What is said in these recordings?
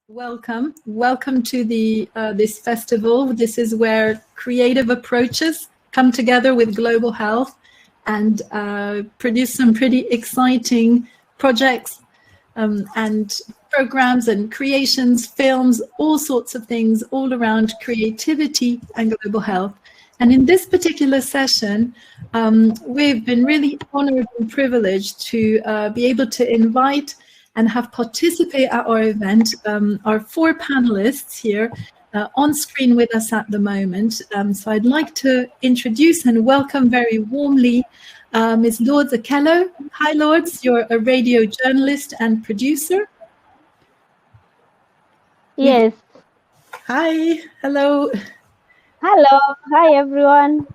Welcome to the this festival. This is where creative approaches come together with global health and produce some pretty exciting projects and programs and creations, films, all sorts of things all around creativity and global health. And in this particular session, we've been really honored and privileged to be able to invite and have participate at our event our four panelists here on screen with us at the moment. So I'd like to introduce and welcome very warmly Ms. Lourdes Akello. Hi, Lourdes, you're a radio journalist and producer. Yes. Hi, hello. Hello, hi everyone.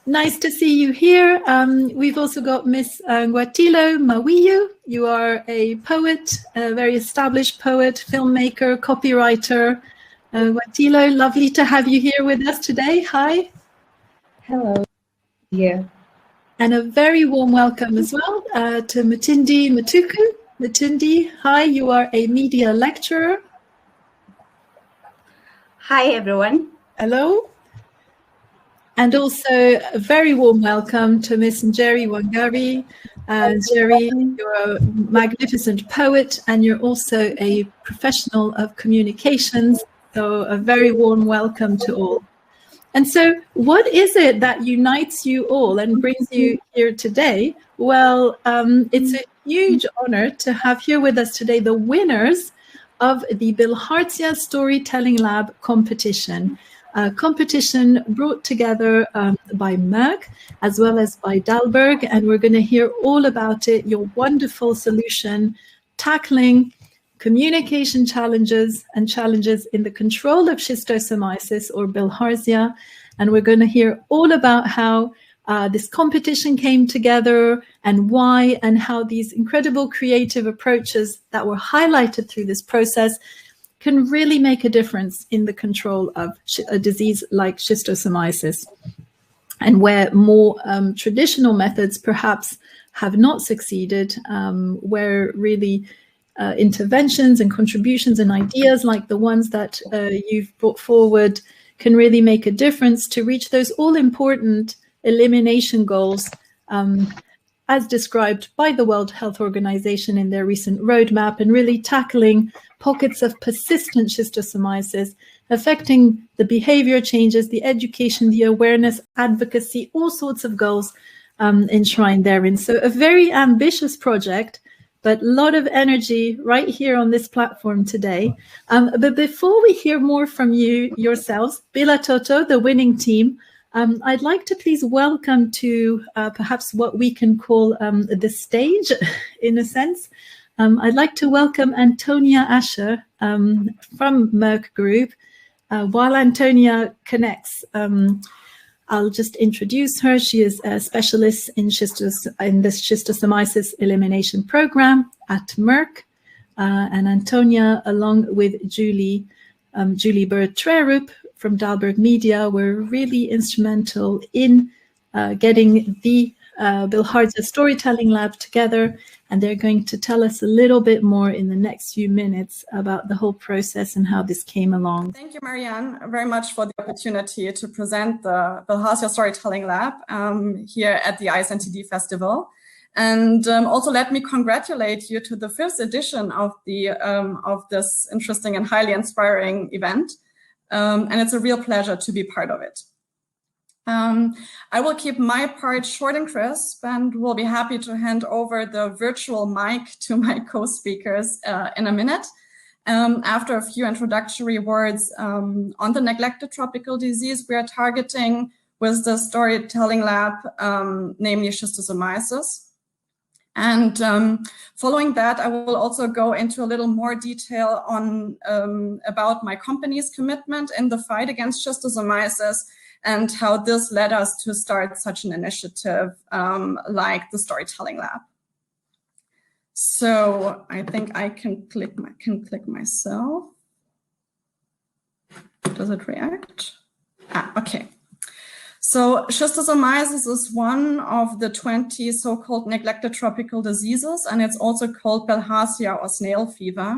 Nice to see you here. We've also got Miss Ngwatilo Mawiyoo. You are a poet, a very established poet, filmmaker, copywriter. Ngwatilo, lovely to have you here with us today. Hi. Hello. Yeah. And a very warm welcome as well to Mutindi Mutuku. Mutindi, hi, you are a media lecturer. Hi, everyone. Hello. And also a very warm welcome to Miss Njeri Wangari. Njeri, you're a magnificent poet and you're also a professional of communications. So a very warm welcome to all. And so what is it that unites you all and brings you here today? Well, it's a huge honor to have here with us today the winners of the Bilharzia Storytelling Lab competition. Competition brought together by Merck as well as by Dalberg, and we're going to hear all about it, your wonderful solution tackling communication challenges and challenges in the control of schistosomiasis or Bilharzia. And we're going to hear all about how this competition came together and why, and how these incredible creative approaches that were highlighted through this process can really make a difference in the control of a disease like schistosomiasis, and where more traditional methods perhaps have not succeeded, where really interventions and contributions and ideas like the ones that you've brought forward can really make a difference to reach those all-important elimination goals as described by the World Health Organization in their recent roadmap, and really tackling pockets of persistent schistosomiasis, affecting the behavior changes, the education, the awareness, advocacy, all sorts of goals enshrined therein. So a very ambitious project, but a lot of energy right here on this platform today. But before we hear more from you yourselves, Bilhatoto, the winning team, I'd like to please welcome to perhaps what we can call the stage, in a sense. I'd like to welcome Antonia Asche from Merck Group. While Antonia connects, I'll just introduce her. She is a specialist in the schistosomiasis elimination program at Merck. And Antonia, along with Julie Bird Trærup from Dalberg Media, were really instrumental in getting the Bilharzia Storytelling Lab together, and they're going to tell us a little bit more in the next few minutes about the whole process and how this came along. Thank you, Marianne, very much for the opportunity to present the Bilharzia Storytelling Lab here at the ISNTD Festival. And also let me congratulate you to the 5th edition of this interesting and highly inspiring event. And it's a real pleasure to be part of it. I will keep my part short and crisp, and will be happy to hand over the virtual mic to my co-speakers in a minute. After a few introductory words on the neglected tropical disease we are targeting with the Storytelling Lab, namely schistosomiasis. And following that, I will also go into a little more detail on about my company's commitment in the fight against schistosomiasis, and how this led us to start such an initiative like the Storytelling Lab. So I think I can click myself. Does it react? Okay. So schistosomiasis is one of the 20 so-called neglected tropical diseases, and it's also called Bilharzia or snail fever.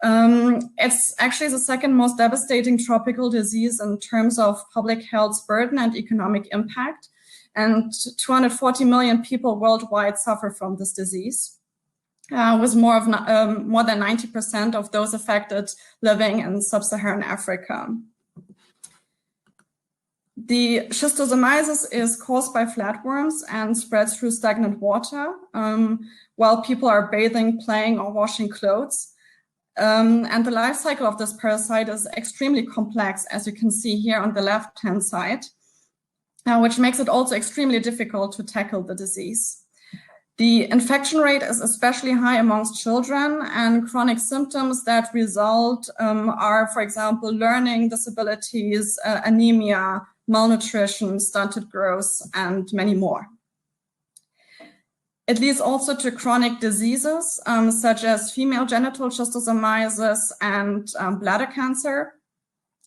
It's actually the second most devastating tropical disease in terms of public health burden and economic impact. And 240 million people worldwide suffer from this disease, with more than 90% of those affected living in sub-Saharan Africa. The schistosomiasis is caused by flatworms and spreads through stagnant water while people are bathing, playing, or washing clothes. And the life cycle of this parasite is extremely complex, as you can see here on the left-hand side, which makes it also extremely difficult to tackle the disease. The infection rate is especially high amongst children, and chronic symptoms that result are, for example, learning disabilities, anemia, malnutrition, stunted growth, and many more. It leads also to chronic diseases such as female genital schistosomiasis and bladder cancer,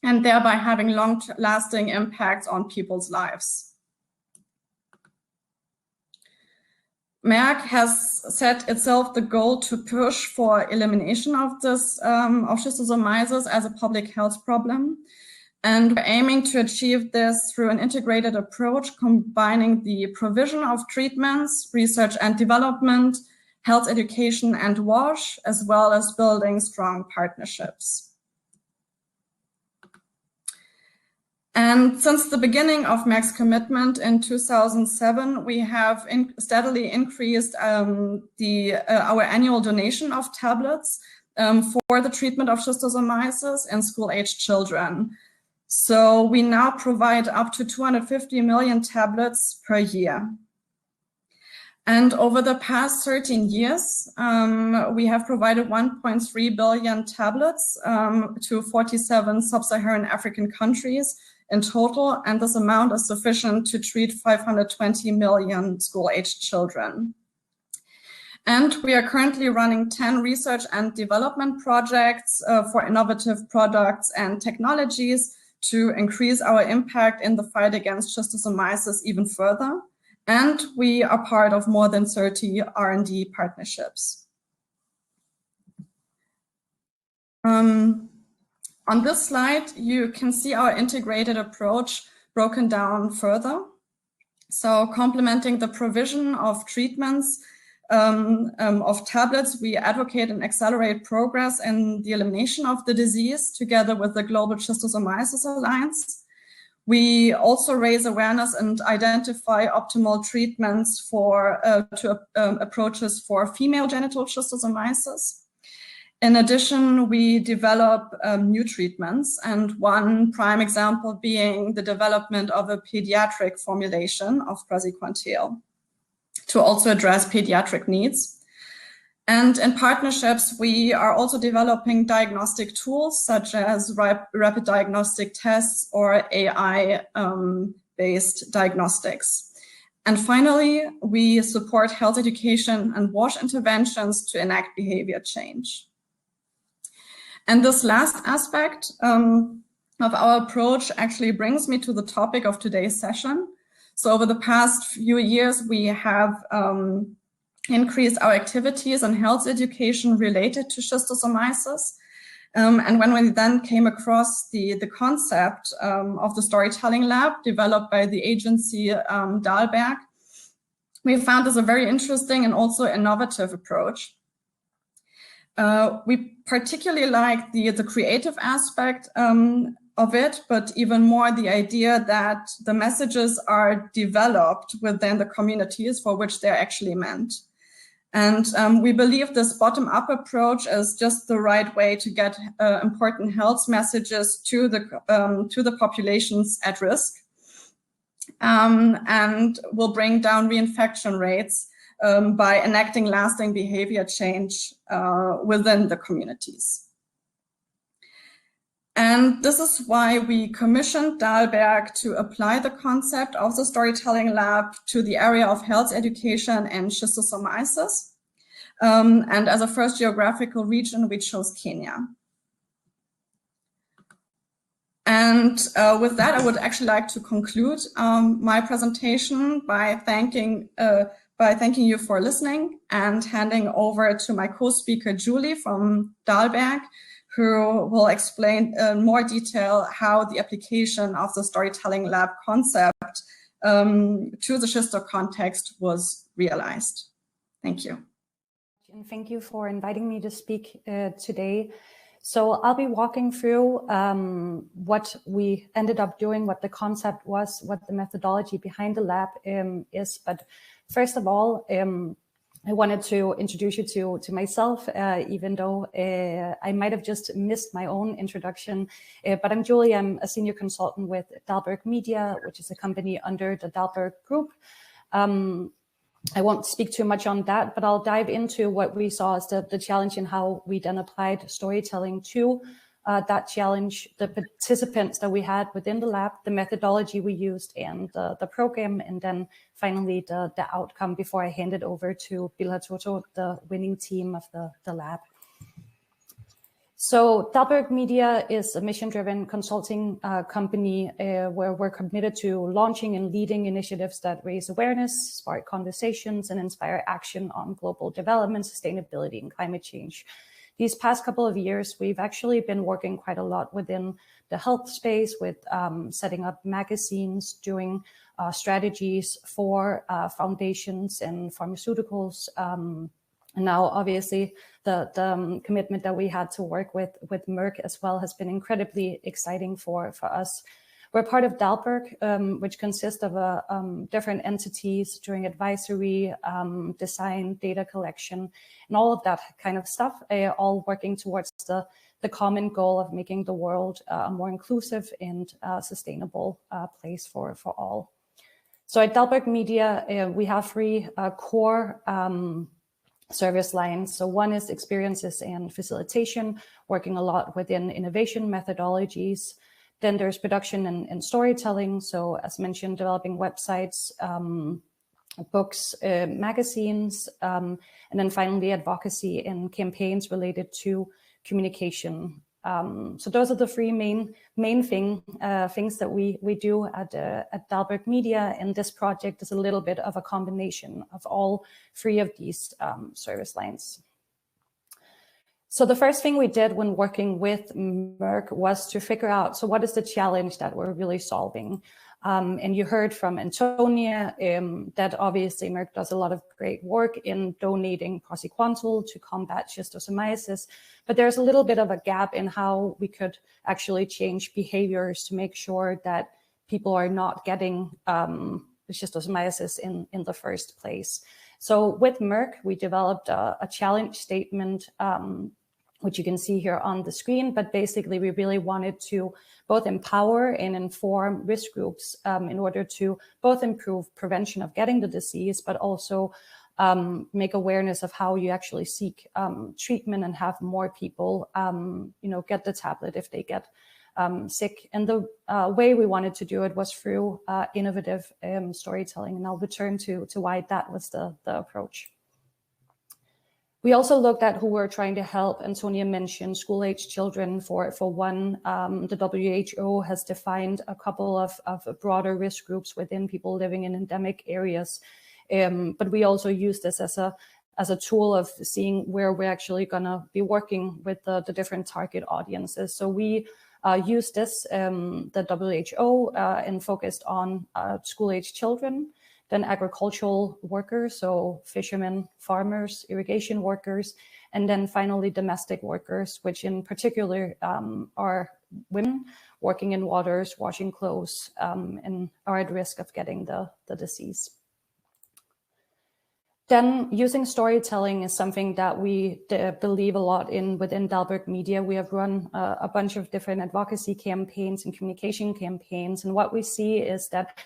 and thereby having long-lasting impacts on people's lives. Merck has set itself the goal to push for elimination of this of schistosomiasis as a public health problem. And we're aiming to achieve this through an integrated approach, combining the provision of treatments, research and development, health education and WASH, as well as building strong partnerships. And since the beginning of Merck's commitment in 2007, we have steadily increased our annual donation of tablets for the treatment of schistosomiasis in school-aged children. So we now provide up to 250 million tablets per year. And over the past 13 years, we have provided 1.3 billion tablets to 47 sub-Saharan African countries in total, and this amount is sufficient to treat 520 million school-aged children. And we are currently running 10 research and development projects for innovative products and technologies to increase our impact in the fight against schistosomiasis even further. And we are part of more than 30 R&D partnerships. On this slide, you can see our integrated approach broken down further. So complementing the provision of treatments of tablets, we advocate and accelerate progress in the elimination of the disease together with the Global Schistosomiasis Alliance. We also raise awareness and identify optimal treatments for approaches for female genital schistosomiasis. In addition, we develop new treatments, and one prime example being the development of a pediatric formulation of praziquantel to also address pediatric needs. And in partnerships, we are also developing diagnostic tools such as rapid diagnostic tests or AI-based diagnostics. And finally, we support health education and WASH interventions to enact behavior change. And this last aspect of our approach actually brings me to the topic of today's session. So over the past few years, we have increased our activities and health education related to schistosomiasis. And when we then came across the concept of the Storytelling Lab developed by the agency Dalberg, we found this a very interesting and also innovative approach. We particularly like the creative aspect of it, but even more the idea that the messages are developed within the communities for which they're actually meant. And we believe this bottom-up approach is just the right way to get important health messages to the populations at risk, and will bring down reinfection rates by enacting lasting behavior change within the communities. And this is why we commissioned Dalberg to apply the concept of the Storytelling Lab to the area of health education and schistosomiasis. And as a first geographical region, we chose Kenya. And with that, I would actually like to conclude my presentation by thanking by thanking you for listening and handing over to my co-speaker, Julie from Dalberg, who will explain in more detail how the application of the Storytelling Lab concept to the Schisto context was realized. Thank you. And thank you for inviting me to speak today. So I'll be walking through what we ended up doing, what the concept was, what the methodology behind the lab is. But first of all, I wanted to introduce you to myself, even though I might have just missed my own introduction. But I'm Julie. I'm a senior consultant with Dalberg Media, which is a company under the Dalberg Group. I won't speak too much on that, but I'll dive into what we saw as the challenge and how we then applied storytelling to that challenge, the participants that we had within the lab, the methodology we used, and the program, and then finally the outcome before I hand it over to Bilhatoto, the winning team of the lab. So Dalberg Media is a mission-driven consulting company where we're committed to launching and leading initiatives that raise awareness, spark conversations, and inspire action on global development, sustainability, and climate change. These past couple of years, we've actually been working quite a lot within the health space with setting up magazines, doing strategies for foundations and pharmaceuticals. And now, obviously, the commitment that we had to work with Merck as well has been incredibly exciting for us. We're part of Dalberg, which consists of different entities doing advisory, design, data collection, and all of that kind of stuff, all working towards the common goal of making the world a more inclusive and sustainable place for all. So at Dalberg Media, we have three core service lines. So one is experiences and facilitation, working a lot within innovation methodologies. Then there's production and storytelling. So as mentioned, developing websites, books, magazines, and then finally advocacy and campaigns related to communication. So those are the three main things that we do at Dalberg Media, and this project is a little bit of a combination of all three of these service lines. So the first thing we did when working with Merck was to figure out, so what is the challenge that we're really solving? And you heard from Antonia that obviously Merck does a lot of great work in donating praziquantel to combat schistosomiasis, but there's a little bit of a gap in how we could actually change behaviors to make sure that people are not getting schistosomiasis in the first place. So with Merck, we developed a challenge statement, which you can see here on the screen, but basically we really wanted to both empower and inform risk groups in order to both improve prevention of getting the disease, but also make awareness of how you actually seek treatment and have more people, get the tablet if they get sick. And the way we wanted to do it was through innovative storytelling, and I'll return to why that was the approach. We also looked at who we're trying to help. Antonia mentioned school-age children. For one, the WHO has defined a couple of broader risk groups within people living in endemic areas. But we also use this as a tool of seeing where we're actually going to be working with the different target audiences. So we used this, the WHO, and focused on school-age children, then agricultural workers, so fishermen, farmers, irrigation workers, and then finally domestic workers, which in particular are women working in waters, washing clothes, and are at risk of getting the disease. Then using storytelling is something that we believe a lot in within Dalberg Media. We have run a bunch of different advocacy campaigns and communication campaigns, and what we see is that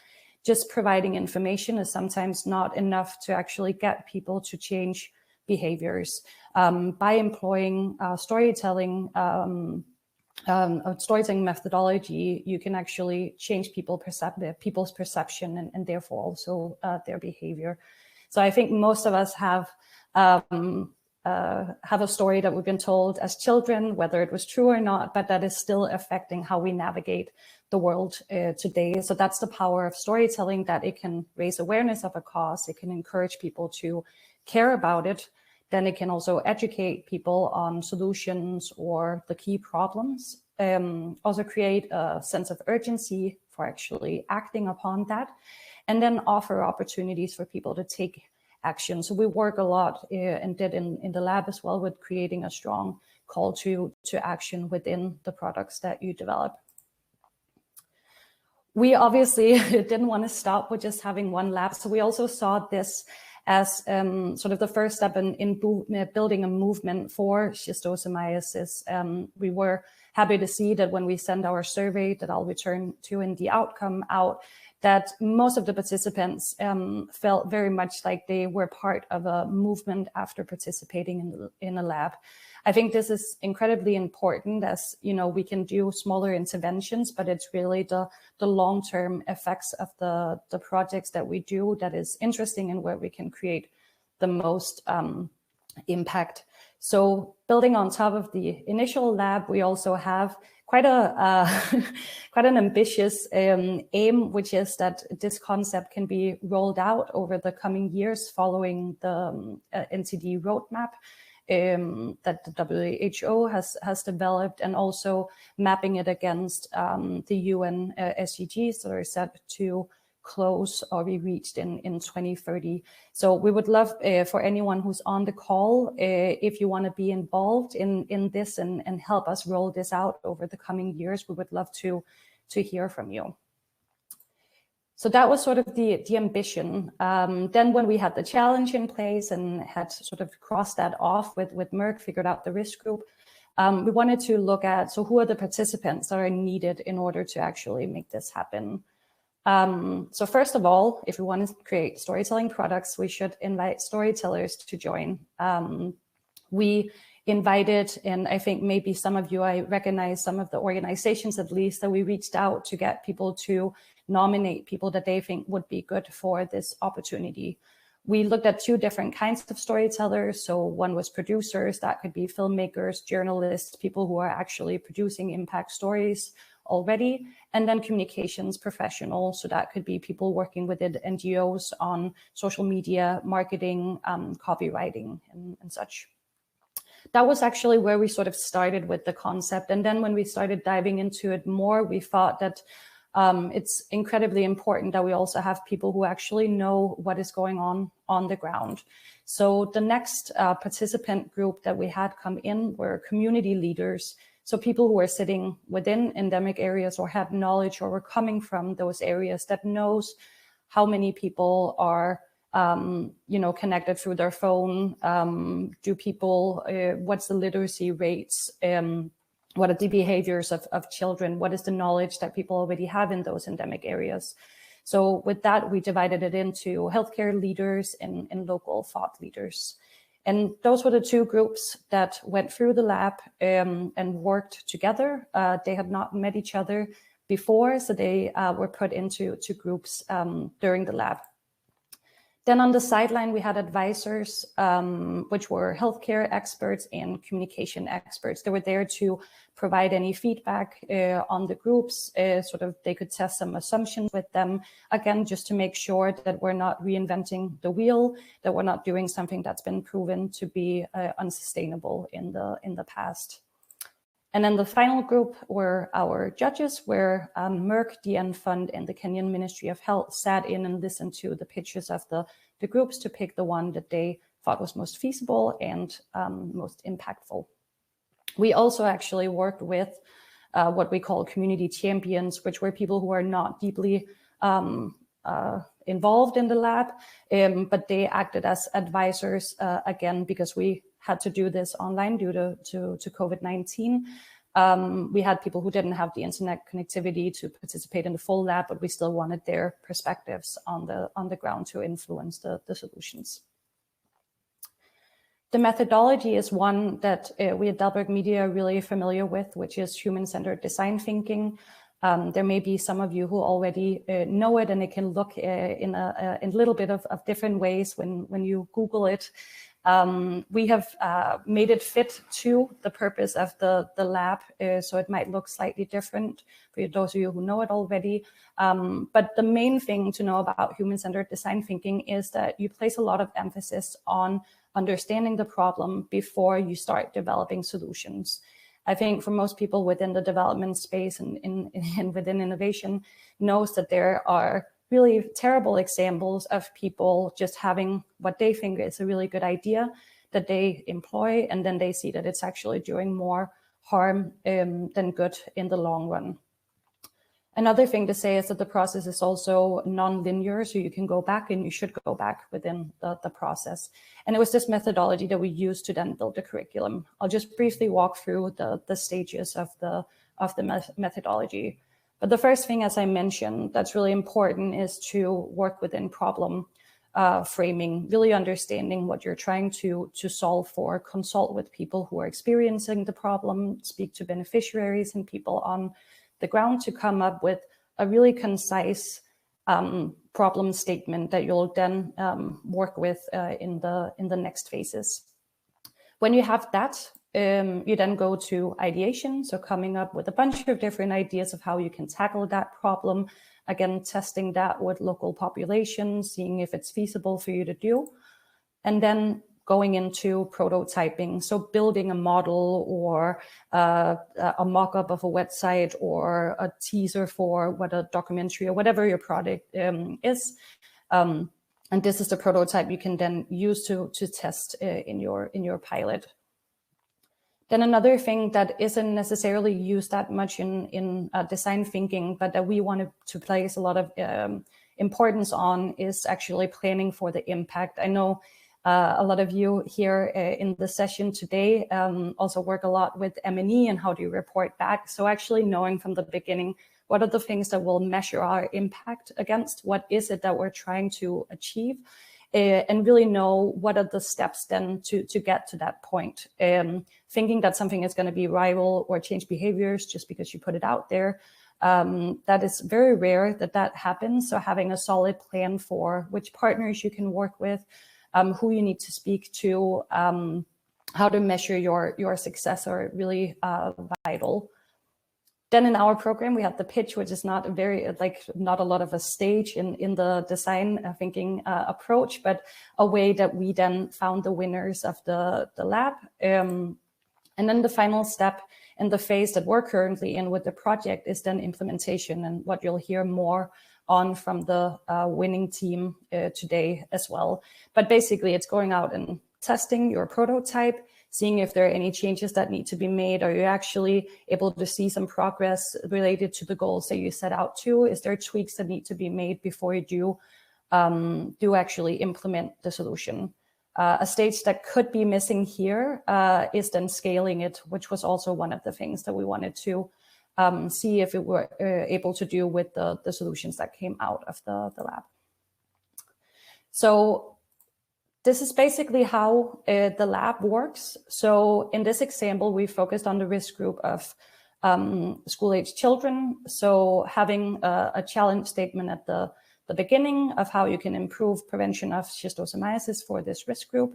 just providing information is sometimes not enough to actually get people to change behaviors. By employing storytelling methodology, you can actually change people's perception and therefore also their behavior. So I think most of us have have a story that we've been told as children, whether it was true or not, but that is still affecting how we navigate the world today. So that's the power of storytelling, that it can raise awareness of a cause, it can encourage people to care about it, then it can also educate people on solutions or the key problems, also create a sense of urgency for actually acting upon that, and then offer opportunities for people to take action. So we work a lot and did in the lab as well with creating a strong call to action within the products that you develop. We obviously didn't want to stop with just having one lab. So we also saw this as sort of the first step in building a movement for schistosomiasis. We were happy to see that when we send our survey that I'll return to in the outcome out, that most of the participants felt very much like they were part of a movement after participating in a lab. I think this is incredibly important, as you know, we can do smaller interventions, but it's really the long-term effects of the projects that we do that is interesting and where we can create the most impact. So building on top of the initial lab, we also have quite an ambitious aim, which is that this concept can be rolled out over the coming years following the NCD roadmap that the WHO has developed, and also mapping it against the UN SDGs that are set to close or be reached in 2030. So we would love for anyone who's on the call, if you want to be involved in this and help us roll this out over the coming years, we would love to hear from you. So that was sort of the ambition. Then when we had the challenge in place and had sort of crossed that off with Merck, figured out the risk group, we wanted to look at, so who are the participants that are needed in order to actually make this happen? So first of all, if we want to create storytelling products, we should invite storytellers to join. We invited, and I think maybe some of you, I recognize some of the organizations at least, that we reached out to get people to nominate people that they think would be good for this opportunity. We looked at two different kinds of storytellers. So one was producers, that could be filmmakers, journalists, people who are actually producing impact stories already, and then communications professionals. So that could be people working within NGOs on social media, marketing, copywriting, and such. That was actually where we sort of started with the concept. And then when we started diving into it more, we thought that it's incredibly important that we also have people who actually know what is going on the ground. So the next participant group that we had come in were community leaders. So people who are sitting within endemic areas or have knowledge or were coming from those areas that knows how many people are connected through their phone. Do people, what's the literacy rates? What are the behaviors of children? What is the knowledge that people already have in those endemic areas? So with that, we divided it into healthcare leaders and local thought leaders. And those were the two groups that went through the lab and worked together. They had not met each other before, so they were put into two groups during the lab. Then on the sideline, we had advisors, which were healthcare experts and communication experts. They were there to provide any feedback on the groups, sort of they could test some assumptions with them, again, just to make sure that we're not reinventing the wheel, that we're not doing something that's been proven to be unsustainable in the past. And then the final group were our judges, where Merck, the End Fund, and the Kenyan Ministry of Health sat in and listened to the pitches of the groups to pick the one that they thought was most feasible and most impactful. We also actually worked with what we call community champions, which were people who are not deeply involved in the lab, but they acted as advisors, again, because we had to do this online due to COVID-19. We had people who didn't have the internet connectivity to participate in the full lab, but we still wanted their perspectives on the ground to influence the solutions. The methodology is one that we at Dalberg Media are really familiar with, which is human-centered design thinking. There may be some of you who already know it, and it can look in a little bit of different ways when you Google it. We have made it fit to the purpose of the lab, so it might look slightly different for those of you who know it already. But the main thing to know about human-centered design thinking is that you place a lot of emphasis on understanding the problem before you start developing solutions. I think for most people within the development space and within innovation knows that there are really terrible examples of people just having what they think is a really good idea that they employ, and then they see that it's actually doing more harm than good in the long run. Another thing to say is that the process is also non-linear, so you can go back, and you should go back within the process. And it was this methodology that we used to then build the curriculum. I'll just briefly walk through the stages of the methodology. But the first thing, as I mentioned, that's really important is to work within problem framing, really understanding what you're trying to solve for, consult with people who are experiencing the problem, speak to beneficiaries and people on the ground to come up with a really concise problem statement that you'll then work with in the next phases. When you have that, you then go to ideation, so coming up with a bunch of different ideas of how you can tackle that problem. Again, testing that with local populations, seeing if it's feasible for you to do, and then going into prototyping, so building a model or a mock-up of a website or a teaser for what a documentary or whatever your product is. And this is the prototype you can then use to test in your pilot. Then another thing that isn't necessarily used that much in design thinking, but that we wanted to place a lot of importance on, is actually planning for the impact. I know a lot of you here in the session today also work a lot with M&E and how do you report back. So actually knowing from the beginning, what are the things that will measure our impact against? What is it that we're trying to achieve? And really know what are the steps then to get to that point. Thinking that something is going to be viral or change behaviors just because you put it out there, that is very rare that happens. So having a solid plan for which partners you can work with, who you need to speak to, how to measure your success are really vital. Then in our program, we have the pitch, which is not a lot of a stage in the design thinking approach, but a way that we then found the winners of the lab. And then the final step in the phase that we're currently in with the project is then implementation, and what you'll hear more on from the winning team today as well. But basically, it's going out and testing your prototype, seeing if there are any changes that need to be made. Are you actually able to see some progress related to the goals that you set out to? Is there tweaks that need to be made before you do actually implement the solution? A stage that could be missing here is then scaling it, which was also one of the things that we wanted to see if it were able to do with the solutions that came out of the lab. So this is basically how the lab works. So in this example, we focused on the risk group of school-age children. So having a challenge statement at the beginning of how you can improve prevention of schistosomiasis for this risk group.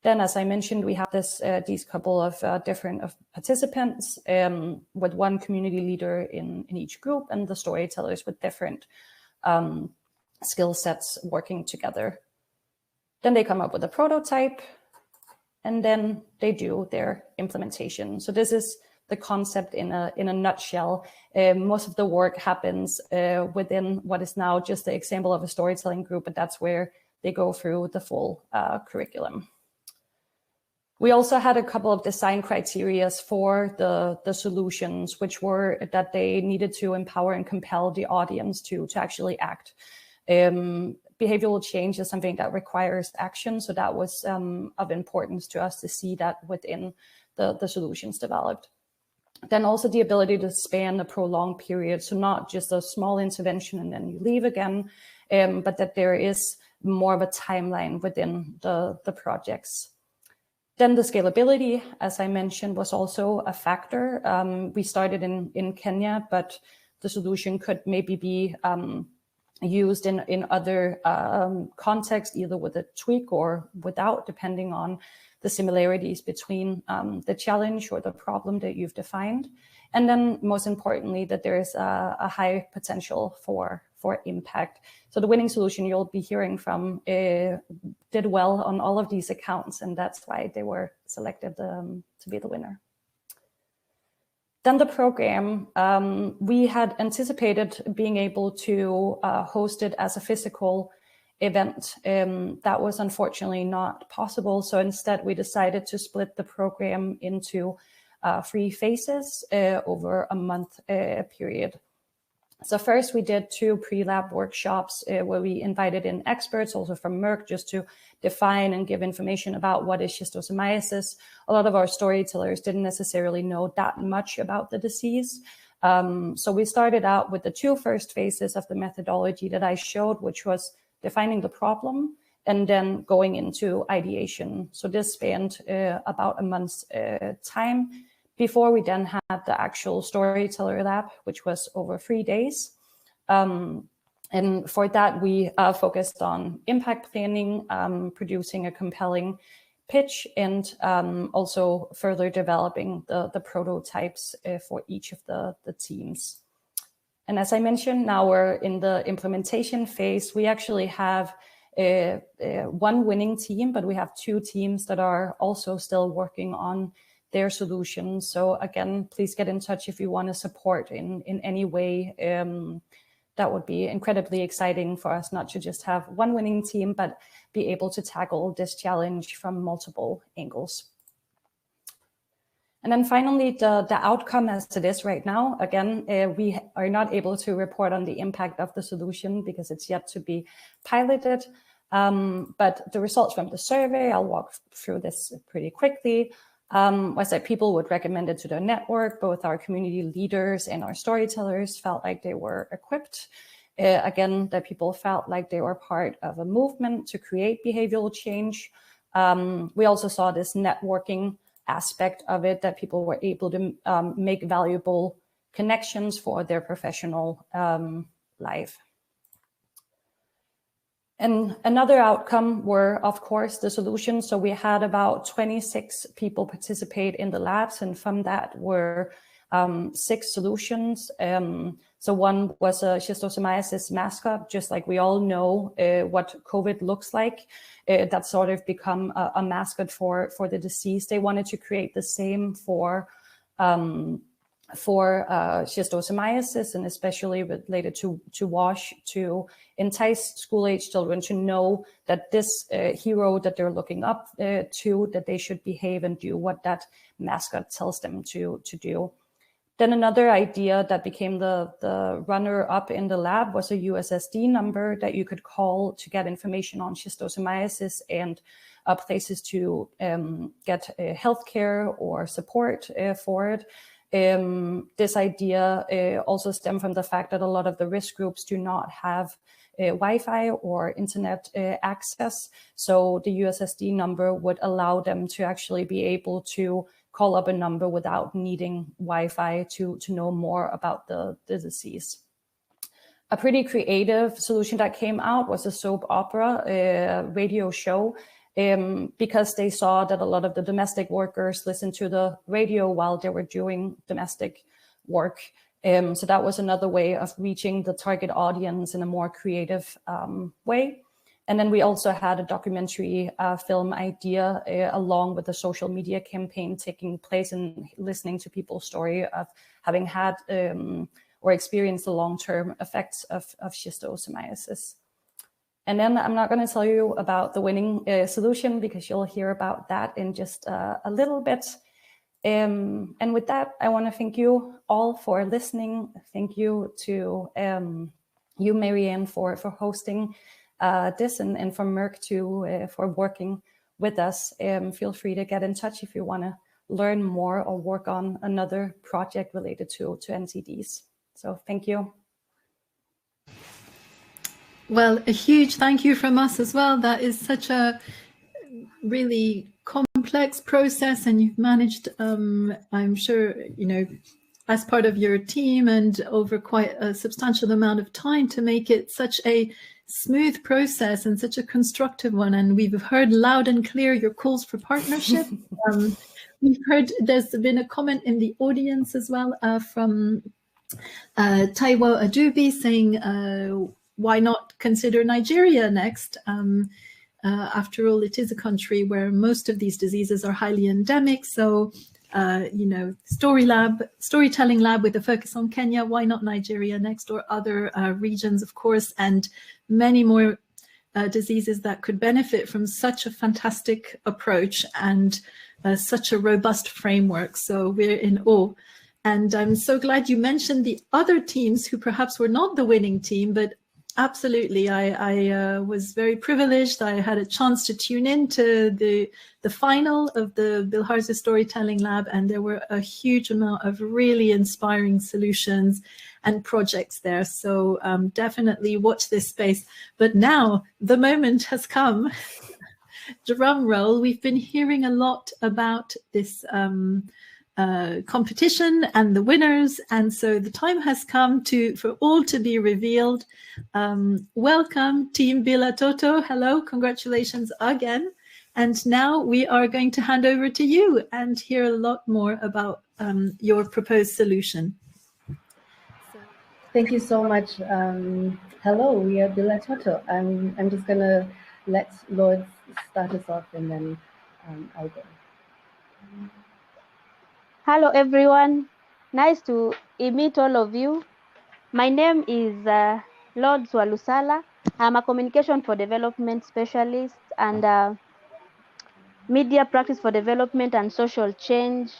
Then, as I mentioned, we have these couple of different participants with one community leader in each group, and the storytellers with different skill sets working together. Then they come up with a prototype, and then they do their implementation. So this is the concept in a nutshell. Most of the work happens within what is now just the example of a storytelling group, but that's where they go through the full curriculum. We also had a couple of design criteria for the solutions, which were that they needed to empower and compel the audience to actually act. Behavioral change is something that requires action, so that was of importance to us to see that within the solutions developed. Then also the ability to span a prolonged period, so not just a small intervention and then you leave again, but that there is more of a timeline within the projects. Then the scalability, as I mentioned, was also a factor. We started in Kenya, but the solution could maybe be used in other contexts, either with a tweak or without, depending on the similarities between the challenge or the problem that you've defined. And then most importantly, that there is a high potential for impact. So the winning solution you'll be hearing from did well on all of these accounts, and that's why they were selected to be the winner. Then the program, we had anticipated being able to host it as a physical event. That was unfortunately not possible. So instead, we decided to split the program into 3 phases over a month period. So first, we did 2 pre-lab workshops where we invited in experts, also from Merck, just to define and give information about what is schistosomiasis. A lot of our storytellers didn't necessarily know that much about the disease. So we started out with the 2 first phases of the methodology that I showed, which was defining the problem and then going into ideation. So this spanned about a month's time, before we then had the actual storyteller lab, which was over 3 days. And for that, we focused on impact planning, producing a compelling pitch, and also further developing the prototypes for each of the teams. And as I mentioned, now we're in the implementation phase. We actually have one winning team, but we have 2 teams that are also still working on their solutions. So again, please get in touch if you want to support in any way. That would be incredibly exciting for us, not to just have one winning team, but be able to tackle this challenge from multiple angles. And then finally, the outcome as it is right now, again, we are not able to report on the impact of the solution because it's yet to be piloted. But the results from the survey, I'll walk through this pretty quickly, was that people would recommend it to their network. Both our community leaders and our storytellers felt like they were equipped. Again, that people felt like they were part of a movement to create behavioral change. We also saw this networking aspect of it, that people were able to make valuable connections for their professional life. And another outcome were, of course, the solutions. So we had about 26 people participate in the labs, and from that were 6 solutions. So one was a schistosomiasis mascot, just like we all know what COVID looks like. That's sort of become a mascot for the disease. They wanted to create the same for schistosomiasis, and especially related to WASH, to entice school-age children to know that this hero that they're looking up to, that they should behave and do what that mascot tells them to do. Then another idea that became the runner-up in the lab was a USSD number that you could call to get information on schistosomiasis and places to get healthcare or support for it. This idea also stemmed from the fact that a lot of the risk groups do not have Wi-Fi or internet access. So the USSD number would allow them to actually be able to call up a number without needing Wi-Fi to know more about the disease. A pretty creative solution that came out was a soap opera radio show, because they saw that a lot of the domestic workers listened to the radio while they were doing domestic work. So that was another way of reaching the target audience in a more creative way. And then we also had a documentary film idea along with a social media campaign taking place and listening to people's story of having had or experienced the long-term effects of schistosomiasis. And then I'm not going to tell you about the winning solution, because you'll hear about that in just a little bit. And with that, I want to thank you all for listening. Thank you to you, Marianne, for hosting this, and for Merck for working with us. Feel free to get in touch if you want to learn more or work on another project related to NCDs. So thank you. Well, a huge thank you from us as well. That is such a really complex process, and you've managed, I'm sure, as part of your team and over quite a substantial amount of time to make it such a smooth process and such a constructive one. And we've heard loud and clear your calls for partnership. We've heard there's been a comment in the audience as well from Taiwo Adubi saying, why not consider Nigeria next? After all, it is a country where most of these diseases are highly endemic. So, storytelling lab with a focus on Kenya, why not Nigeria next, or other regions, of course, and many more diseases that could benefit from such a fantastic approach and such a robust framework. So we're in awe. And I'm so glad you mentioned the other teams who perhaps were not the winning team, but absolutely, I was very privileged. I had a chance to tune in to the final of the Bilharzia Storytelling Lab, and there were a huge amount of really inspiring solutions and projects there. So definitely watch this space. But now the moment has come. Drum roll. We've been hearing a lot about this competition and the winners, and so the time has come for all to be revealed. Welcome, Team Bilhatoto. Hello, congratulations again. And now we are going to hand over to you and hear a lot more about your proposed solution. Thank you so much. Hello, we are Bilhatoto. I'm just gonna let Lourdes start us off, and then I'll go. Hello, everyone. Nice to meet all of you. My name is Lourdes Walusala. I'm a communication for development specialist and media practice for development and social change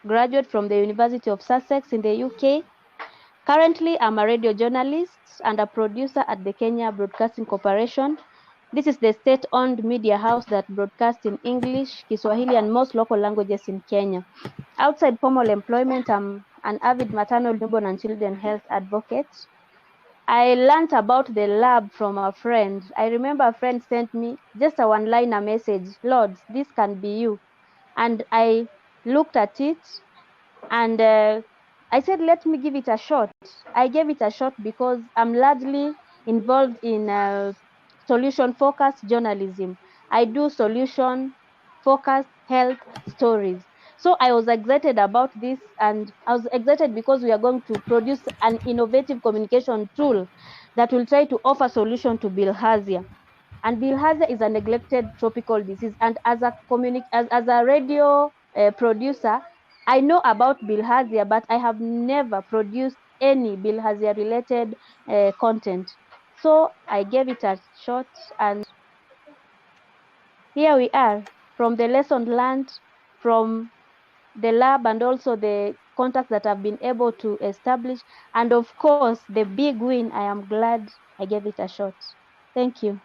graduate from the University of Sussex in the UK. Currently, I'm a radio journalist and a producer at the Kenya Broadcasting Corporation. This is the state-owned media house that broadcasts in English, Kiswahili, and most local languages in Kenya. Outside formal employment, I'm an avid maternal, newborn, and children health advocate. I learned about the lab from a friend. I remember a friend sent me just a one-liner message, Lourdes, this can be you. And I looked at it and I said, let me give it a shot. I gave it a shot because I'm largely involved in solution-focused journalism. I do solution-focused health stories. So I was excited about this, and I was excited because we are going to produce an innovative communication tool that will try to offer solution to bilharzia. And bilharzia is a neglected tropical disease. And as a radio producer, I know about bilharzia, but I have never produced any bilharzia-related content. So I gave it a shot, and here we are, from the lesson learned from the lab and also the contacts that I've been able to establish. And of course, the big win, I am glad I gave it a shot. Thank you.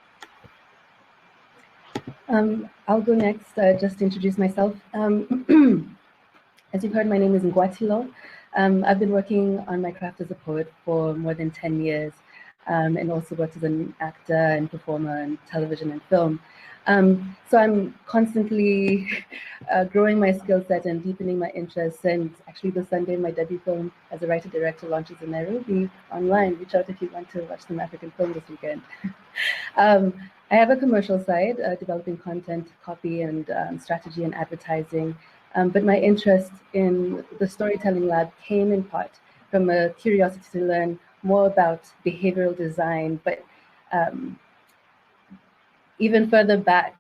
I'll go next, just to introduce myself. As you've heard, my name is Ngwatilo. I've been working on my craft as a poet for more than 10 years, and also worked as an actor and performer in television and film. So I'm constantly growing my skill set and deepening my interests. And actually this Sunday, my debut film as a writer-director launches in Nairobi online. Reach out if you want to watch some African film this weekend. I have a commercial side, developing content, copy, and strategy and advertising. But my interest in the Storytelling Lab came in part from a curiosity to learn more about behavioral design, but even further back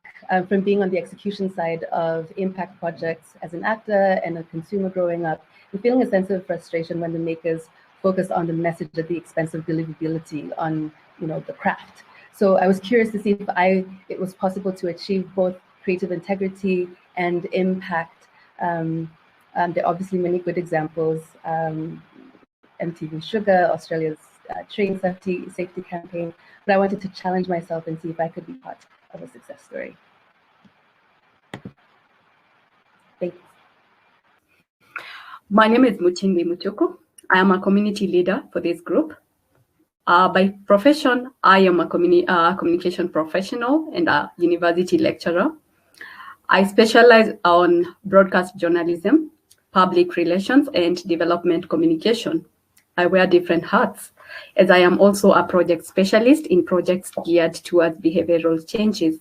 from being on the execution side of impact projects as an actor and a consumer growing up, and feeling a sense of frustration when the makers focus on the message at the expense of deliverability on, the craft. So I was curious to see if it was possible to achieve both creative integrity and impact. There are obviously many good examples. MTV Sugar, Australia's train safety campaign, but I wanted to challenge myself and see if I could be part of a success story. Thanks. My name is Mutuku. I am a community leader for this group. By profession, I am a communication professional and a university lecturer. I specialize on broadcast journalism, public relations and development communication. I wear different hats, as I am also a project specialist in projects geared towards behavioral changes.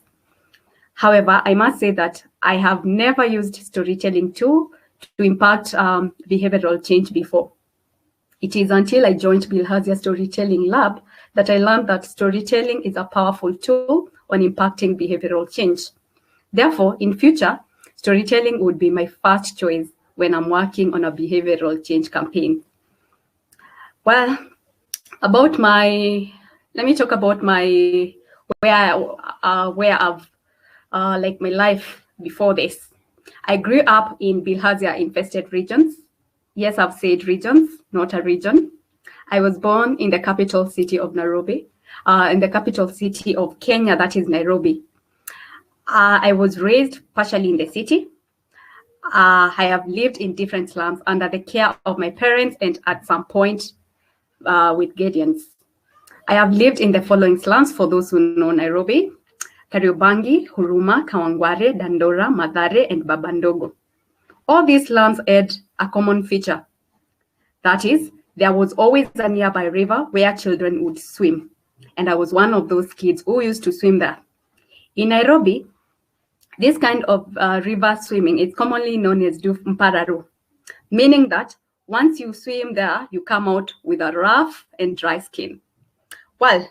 However, I must say that I have never used storytelling tool to impact behavioral change before. It is until I joined Bilharzia Storytelling Lab that I learned that storytelling is a powerful tool on impacting behavioral change. Therefore, in future, storytelling would be my first choice when I'm working on a behavioral change campaign. Well, let me talk about where I've like my life before this. I grew up in Bilharzia infested regions. Yes, I've said regions, not a region. I was born in the capital city of Nairobi, in the capital city of Kenya, that is Nairobi. I was raised partially in the city. I have lived in different slums under the care of my parents and at some point with guardians. I have lived in the following slums for those who know Nairobi: Kariobangi, Huruma, Kawangware, Dandora, Mathare, and Babandogo. All these slums had a common feature. That is, there was always a nearby river where children would swim. And I was one of those kids who used to swim there. In Nairobi, this kind of river swimming is commonly known as Mpararu, meaning that once you swim there, you come out with a rough and dry skin. Well,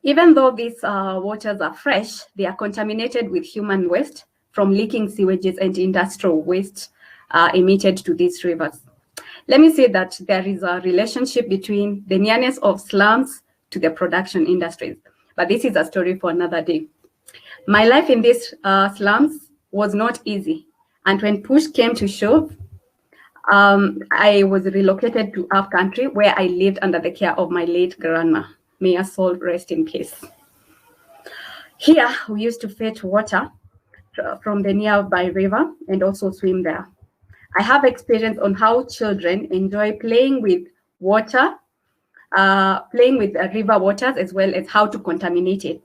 even though these waters are fresh, they are contaminated with human waste from leaking sewages and industrial waste emitted to these rivers. Let me say that there is a relationship between the nearness of slums to the production industries, but this is a story for another day. My life in these slums was not easy, and when push came to shove, I was relocated to up country where I lived under the care of my late grandma. May her soul rest in peace. Here, we used to fetch water from the nearby river and also swim there. I have experience on how children enjoy playing with water, playing with river waters, as well as how to contaminate it.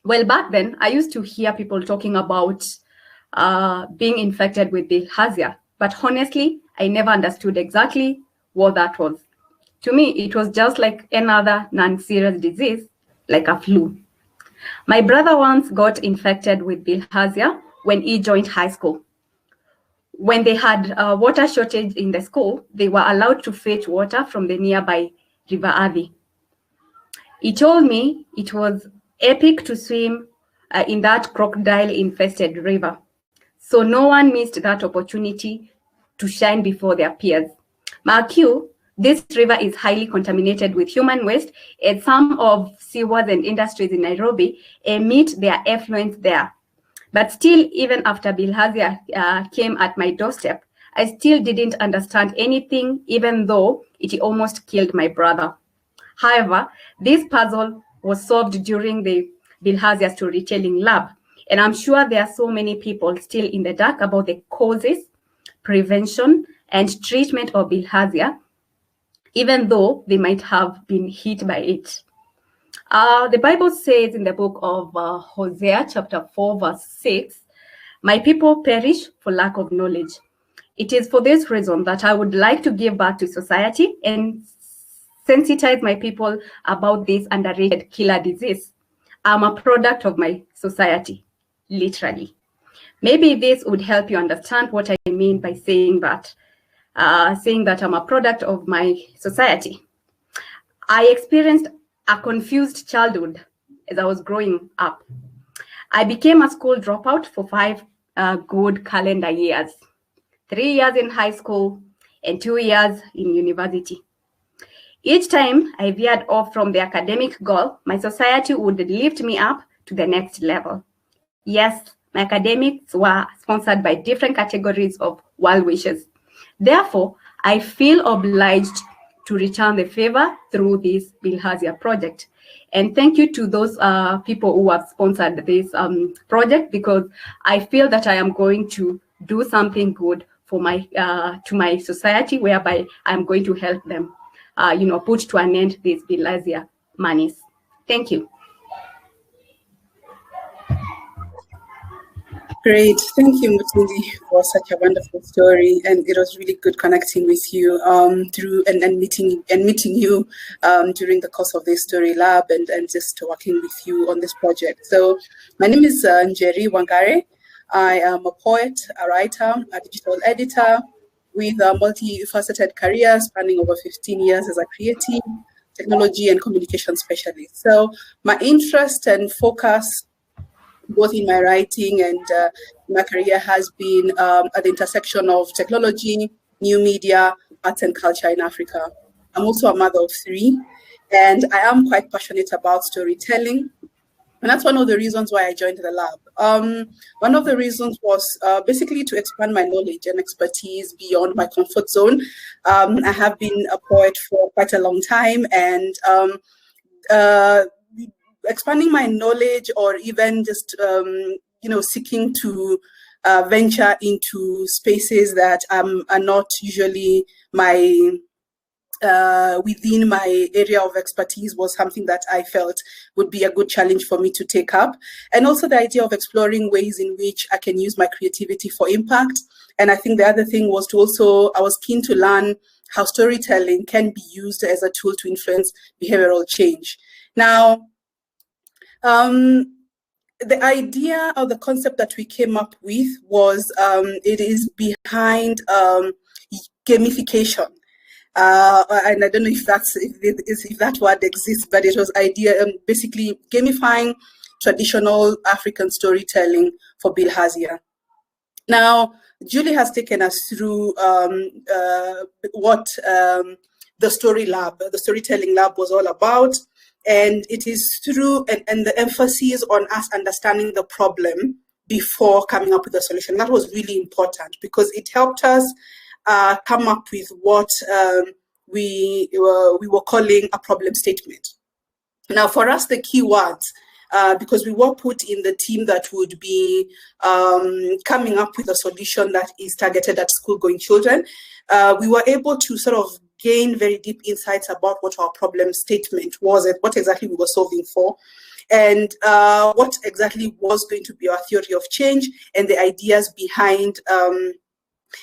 Well, back then, I used to hear people talking about being infected with bilharzia, but honestly, I never understood exactly what that was. To me, it was just like another non-serious disease, like a flu. My brother once got infected with bilharzia when he joined high school. When they had a water shortage in the school, they were allowed to fetch water from the nearby River Athi. He told me it was epic to swim in that crocodile-infested river. So no one missed that opportunity to shine before their peers. Mawiyoo, this river is highly contaminated with human waste, and some of sewers and industries in Nairobi emit their effluents there. But still, even after bilharzia came at my doorstep, I still didn't understand anything, even though it almost killed my brother. However, this puzzle was solved during the Bilharzia Storytelling Lab, and I'm sure there are so many people still in the dark about the causes, prevention, and treatment of bilharzia, even though they might have been hit by it. The Bible says in the book of Hosea, chapter 4, verse 6, "My people perish for lack of knowledge." It is for this reason that I would like to give back to society and sensitize my people about this underrated killer disease. I'm a product of my society, literally. Maybe this would help you understand what I mean by saying that I'm a product of my society. I experienced a confused childhood as I was growing up. I became a school dropout for 5 good calendar years, 3 years in high school and 2 years in university. Each time I veered off from the academic goal, my society would lift me up to the next level. Yes, my academics were sponsored by different categories of well-wishers. Therefore, I feel obliged to return the favor through this Bilharzia project. And thank you to those people who have sponsored this project, because I feel that I am going to do something good for to my society, whereby I'm going to help them, put to an end these Bilharzia monies. Thank you. Great. Thank you, Mutindi, for such a wonderful story. And it was really good connecting with you through and meeting you during the course of this story lab and just working with you on this project. So my name is Njeri Wangari. I am a poet, a writer, a digital editor with a multifaceted career spanning over 15 years as a creative, technology and communication specialist. So my interest and focus both in my writing and my career has been at the intersection of technology, new media, arts and culture in Africa. I'm also a mother of 3, and I am quite passionate about storytelling. And that's one of the reasons why I joined the lab. One of the reasons was basically to expand my knowledge and expertise beyond my comfort zone. I have been a poet for quite a long time, and expanding my knowledge, or even just seeking to venture into spaces that are not usually my within my area of expertise, was something that I felt would be a good challenge for me to take up. And also the idea of exploring ways in which I can use my creativity for impact. And I think the other thing was I was keen to learn how storytelling can be used as a tool to influence behavioral change. Now, the idea or the concept that we came up with was it is behind gamification. And I don't know if that word exists, but it was basically gamifying traditional African storytelling for Bilharzia. Now, Julie has taken us through what the storytelling lab was all about. And it is through, and the emphasis on us understanding the problem before coming up with a solution. That was really important because it helped us come up with what we were calling a problem statement. Now, for us, the key words, because we were put in the team that would be coming up with a solution that is targeted at school-going children, we were able to sort of gain very deep insights about what our problem statement was and what exactly we were solving for, and what exactly was going to be our theory of change and the ideas behind,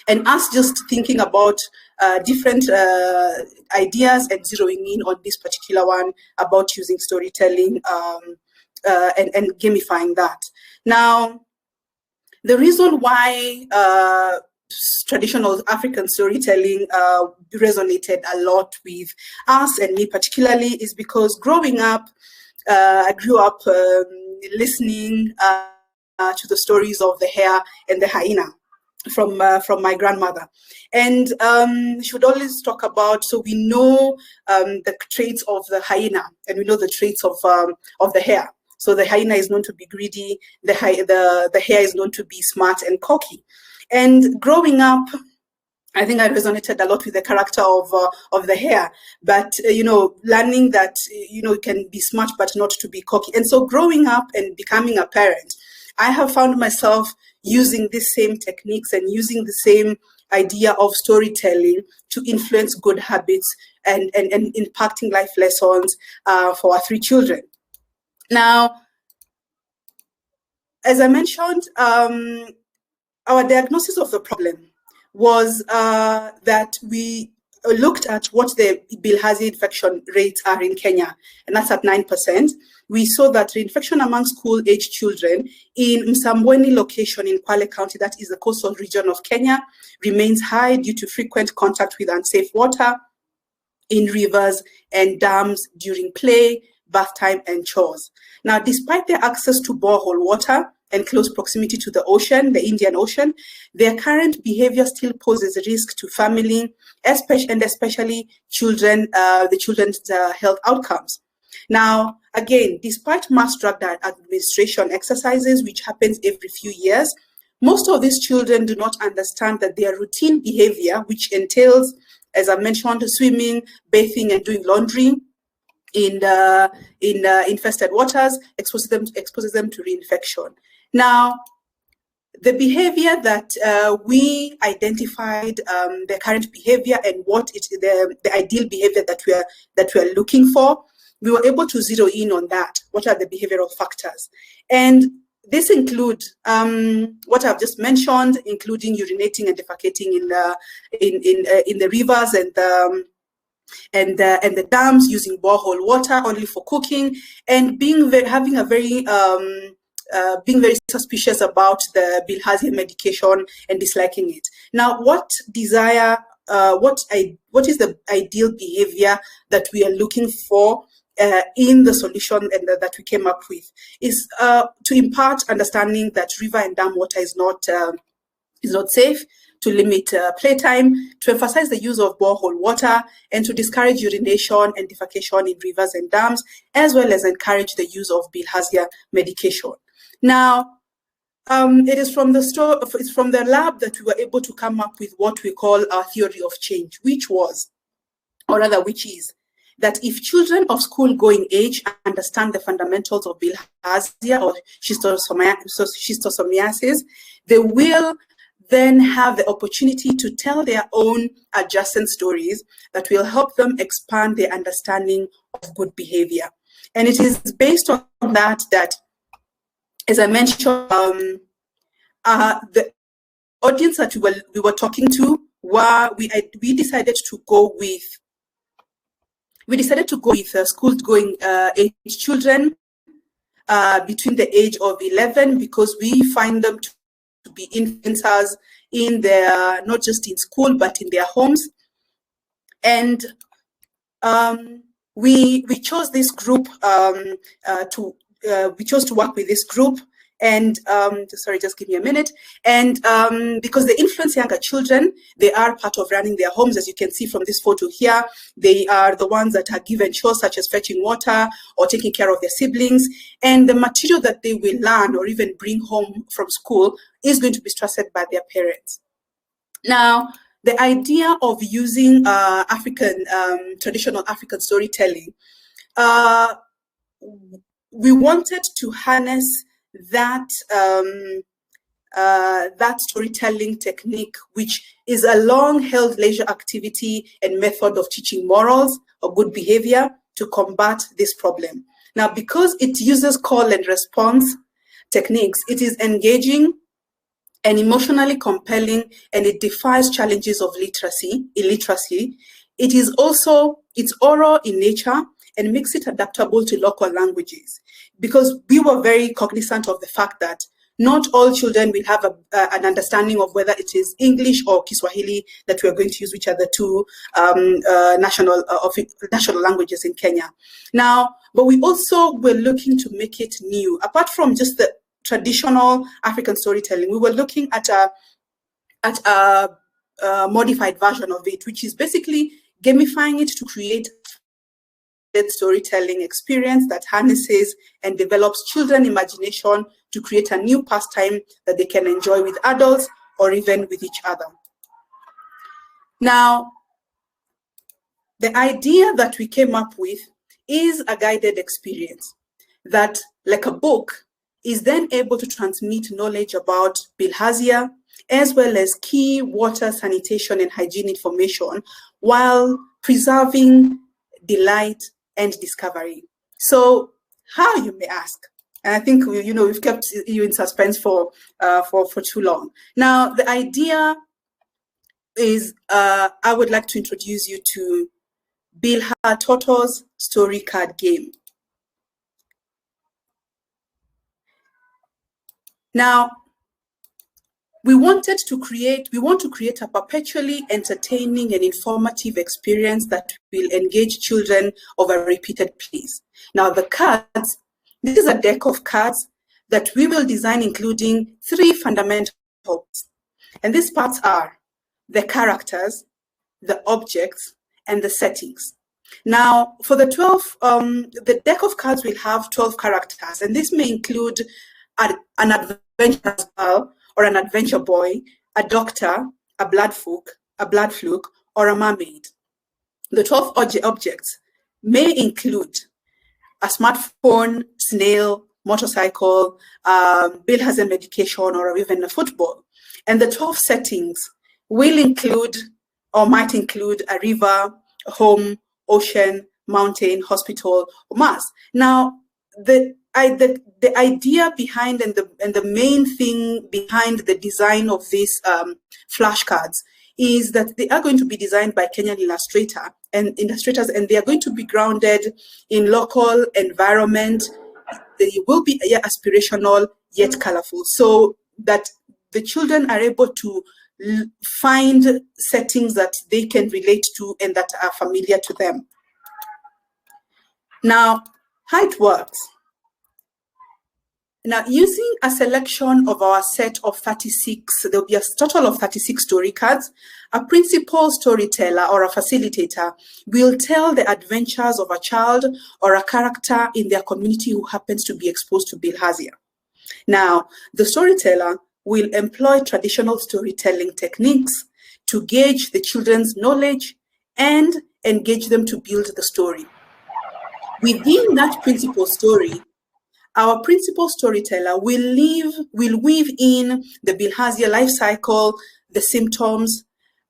and us just thinking about different ideas and zeroing in on this particular one about using storytelling and gamifying that. Now, the reason why traditional African storytelling resonated a lot with us and me particularly is because growing up, I grew up listening to the stories of the hare and the hyena from my grandmother. And she would always talk about, so we know the traits of the hyena and we know the traits of the hare. So the hyena is known to be greedy, the hare is known to be smart and cocky. And growing up, I think I resonated a lot with the character of the hare, but learning that you can be smart but not to be cocky. And so growing up and becoming a parent, I have found myself using these same techniques and using the same idea of storytelling to influence good habits and impacting life lessons for our 3 children. Now, as I mentioned, our diagnosis of the problem was that we looked at what the Bilharzia infection rates are in Kenya, and that's at 9%. We saw that reinfection among school-aged children in Msambweni location in Kwale County, that is the coastal region of Kenya, remains high due to frequent contact with unsafe water in rivers and dams during play, bath time, and chores. Now, despite their access to borehole water and close proximity to the ocean, the Indian Ocean, their current behavior still poses a risk to family, especially children, the children's health outcomes. Now, again, despite mass drug administration exercises, which happens every few years, most of these children do not understand that their routine behavior, which entails, as I mentioned, swimming, bathing, and doing laundry in infested waters, exposes them to reinfection. Now, the behavior that we identified, the current behavior and what the ideal behavior that we are looking for, we were able to zero in on that. What are the behavioral factors? And this include what I've just mentioned, including urinating and defecating in the rivers and the dams, using borehole water only for cooking, and being very suspicious about the Bilharzia medication and disliking it. Now, what is the ideal behavior that we are looking for in the solution and that we came up with is to impart understanding that river and dam water is not safe, to limit playtime, to emphasize the use of borehole water, and to discourage urination and defecation in rivers and dams, as well as encourage the use of Bilharzia medication. Now, it is from the lab that we were able to come up with what we call our theory of change, which is that if children of school-going age understand the fundamentals of Bilharzia or schistosomiasis, they will then have the opportunity to tell their own adjacent stories that will help them expand their understanding of good behavior. And it is based on that, as I mentioned, the audience that we were talking to we decided to go with school-going age children between the age of 11, because we find them to be influencers in their, not just in school, but in their homes. And we chose this group we chose to work with this group. And sorry, just give me a minute. And because they influence younger children, they are part of running their homes. As you can see from this photo here, they are the ones that are given chores such as fetching water or taking care of their siblings. And the material that they will learn or even bring home from school is going to be trusted by their parents. Now, the idea of using traditional African storytelling, we wanted to harness that storytelling technique, which is a long-held leisure activity and method of teaching morals or good behavior, to combat this problem. Now, because it uses call and response techniques, it is engaging and emotionally compelling, and it defies challenges of illiteracy. It is also, it's oral in nature and makes it adaptable to local languages, because we were very cognizant of the fact that not all children will have an understanding of whether it is English or Kiswahili that we are going to use, which are the two national languages in Kenya. Now, but we also were looking to make it new. Apart from just the traditional African storytelling, we were looking at a modified version of it, which is basically gamifying it to create storytelling experience that harnesses and develops children's imagination to create a new pastime that they can enjoy with adults or even with each other. Now, the idea that we came up with is a guided experience that, like a book, is then able to transmit knowledge about Bilharzia, as well as key water, sanitation, and hygiene information, while preserving delight and discovery. So how, you may ask? And I think we've kept you in suspense for too long. Now, the idea is I would like to introduce you to Bilhatoto's story card game. Now, we want to create a perpetually entertaining and informative experience that will engage children over repeated plays. Now, the cards, this is a deck of cards that we will design, including 3 fundamental parts. And these parts are the characters, the objects, and the settings. Now, for the the deck of cards will have 12 characters, and this may include an adventure girl, or an adventure boy, a doctor, a blood fluke, or a mermaid. The 12 objects may include a smartphone, snail, motorcycle, Bilharzia medication, or even a football. And the 12 settings will include, or might include, a river, a home, ocean, mountain, hospital, or mass. Now, the the idea behind and the main thing behind the design of these flashcards is that they are going to be designed by Kenyan illustrators, and they are going to be grounded in local environment. They will be aspirational yet colorful, so that the children are able to find settings that they can relate to and that are familiar to them. Now, how it works. Now, using a selection of our set of 36, there'll be a total of 36 story cards. A principal storyteller or a facilitator will tell the adventures of a child or a character in their community who happens to be exposed to Bilharzia. Now, the storyteller will employ traditional storytelling techniques to gauge the children's knowledge and engage them to build the story. Within that principal story, our principal storyteller will weave in the Bilharzia life cycle, the symptoms,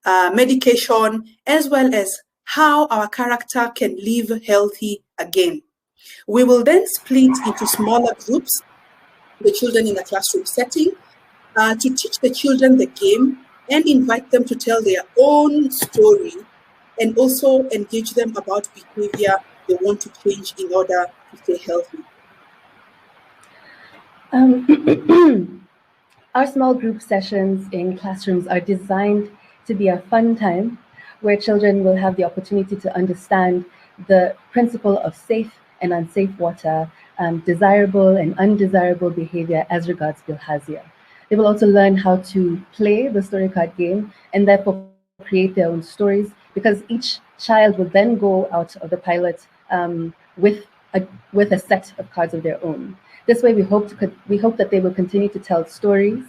medication, as well as how our character can live healthy again. We will then split into smaller groups, the children in a classroom setting, to teach the children the game and invite them to tell their own story, and also engage them about behavior they want to change in order to stay healthy. Our small group sessions in classrooms are designed to be a fun time where children will have the opportunity to understand the principle of safe and unsafe water, desirable and undesirable behavior as regards Bilharzia. They will also learn how to play the story card game and therefore create their own stories, because each child will then go out of the pilot with a set of cards of their own. This way, we hope that they will continue to tell stories,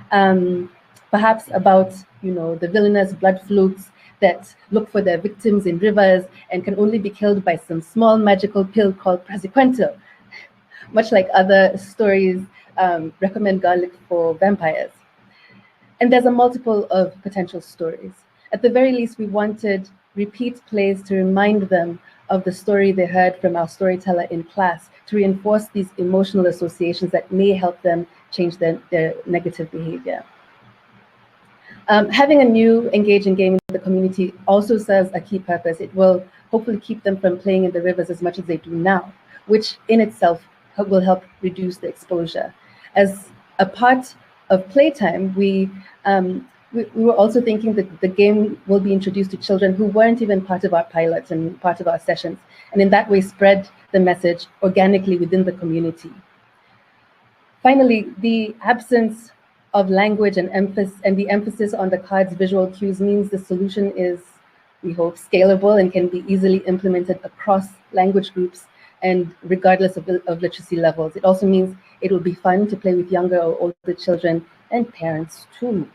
perhaps about the villainous blood flukes that look for their victims in rivers and can only be killed by some small magical pill called praziquantel. Much like other stories recommend garlic for vampires. And there's a multiple of potential stories. At the very least, we wanted repeat plays to remind them of the story they heard from our storyteller in class, to reinforce these emotional associations that may help them change their negative behavior. Having a new engaging game in the community also serves a key purpose. It will hopefully keep them from playing in the rivers as much as they do now, which in itself will help reduce the exposure. As a part of playtime, we were also thinking that the game will be introduced to children who weren't even part of our pilots and part of our sessions, and in that way spread the message organically within the community. Finally, the absence of language and the emphasis on the card's visual cues means the solution is, we hope, scalable and can be easily implemented across language groups and regardless of literacy levels. It also means it will be fun to play with younger or older children and parents too.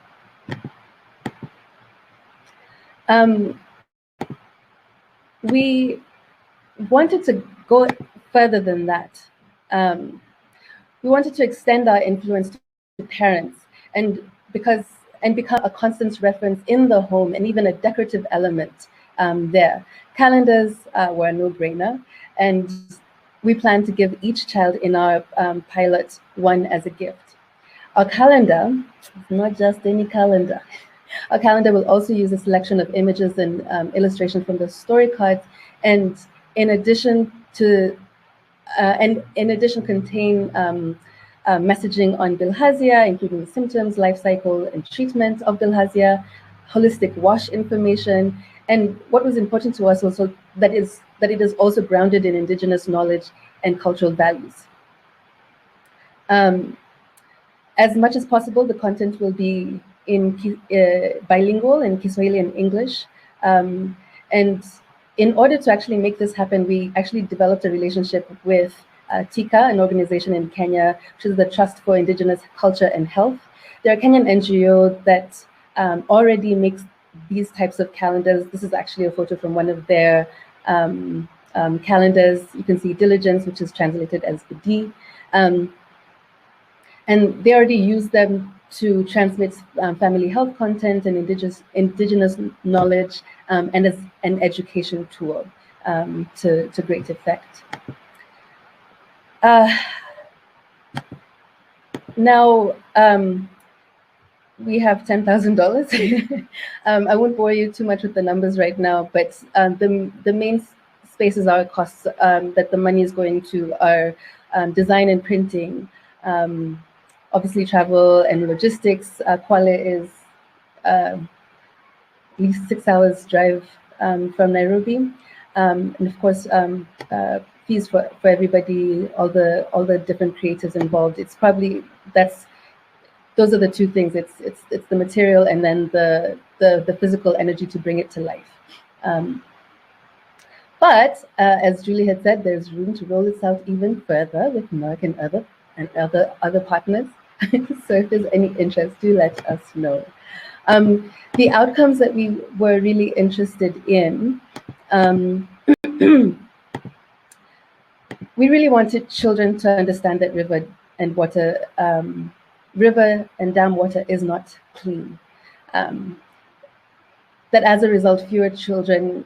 We wanted to go further than that. We wanted to extend our influence to parents and become a constant reference in the home and even a decorative element there. Calendars were a no-brainer, and we plan to give each child in our pilot one as a gift. Our calendar is not just any calendar. Our calendar will also use a selection of images and illustration from the story cards, and in addition contain messaging on Bilharzia, including the symptoms, life cycle, and treatment of Bilharzia, holistic wash information, and what was important to us also that it is also grounded in indigenous knowledge and cultural values. As much as possible, the content will be in bilingual in Kiswahili and English. And in order to actually make this happen, we actually developed a relationship with Tika, an organization in Kenya, which is the Trust for Indigenous Culture and Health. They're a Kenyan NGO that already makes these types of calendars. This is actually a photo from one of their calendars. You can see diligence, which is translated as the D. And they already use them to transmit family health content and indigenous knowledge and as an education tool to great effect. now we have $10,000. I won't bore you too much with the numbers right now, but the main spaces are costs that the money is going to are design and printing, obviously travel and logistics. Kwale is at least 6 hours drive from Nairobi, and of course fees for everybody, all the different creatives involved. It's probably those are the two things. It's the material and then the physical energy to bring it to life. But as Julie had said, there's room to roll this out even further with Merck and other partners. So if there's any interest, do let us know. The outcomes that we were really interested in, we really wanted children to understand that river and dam water is not clean. That as a result, fewer children,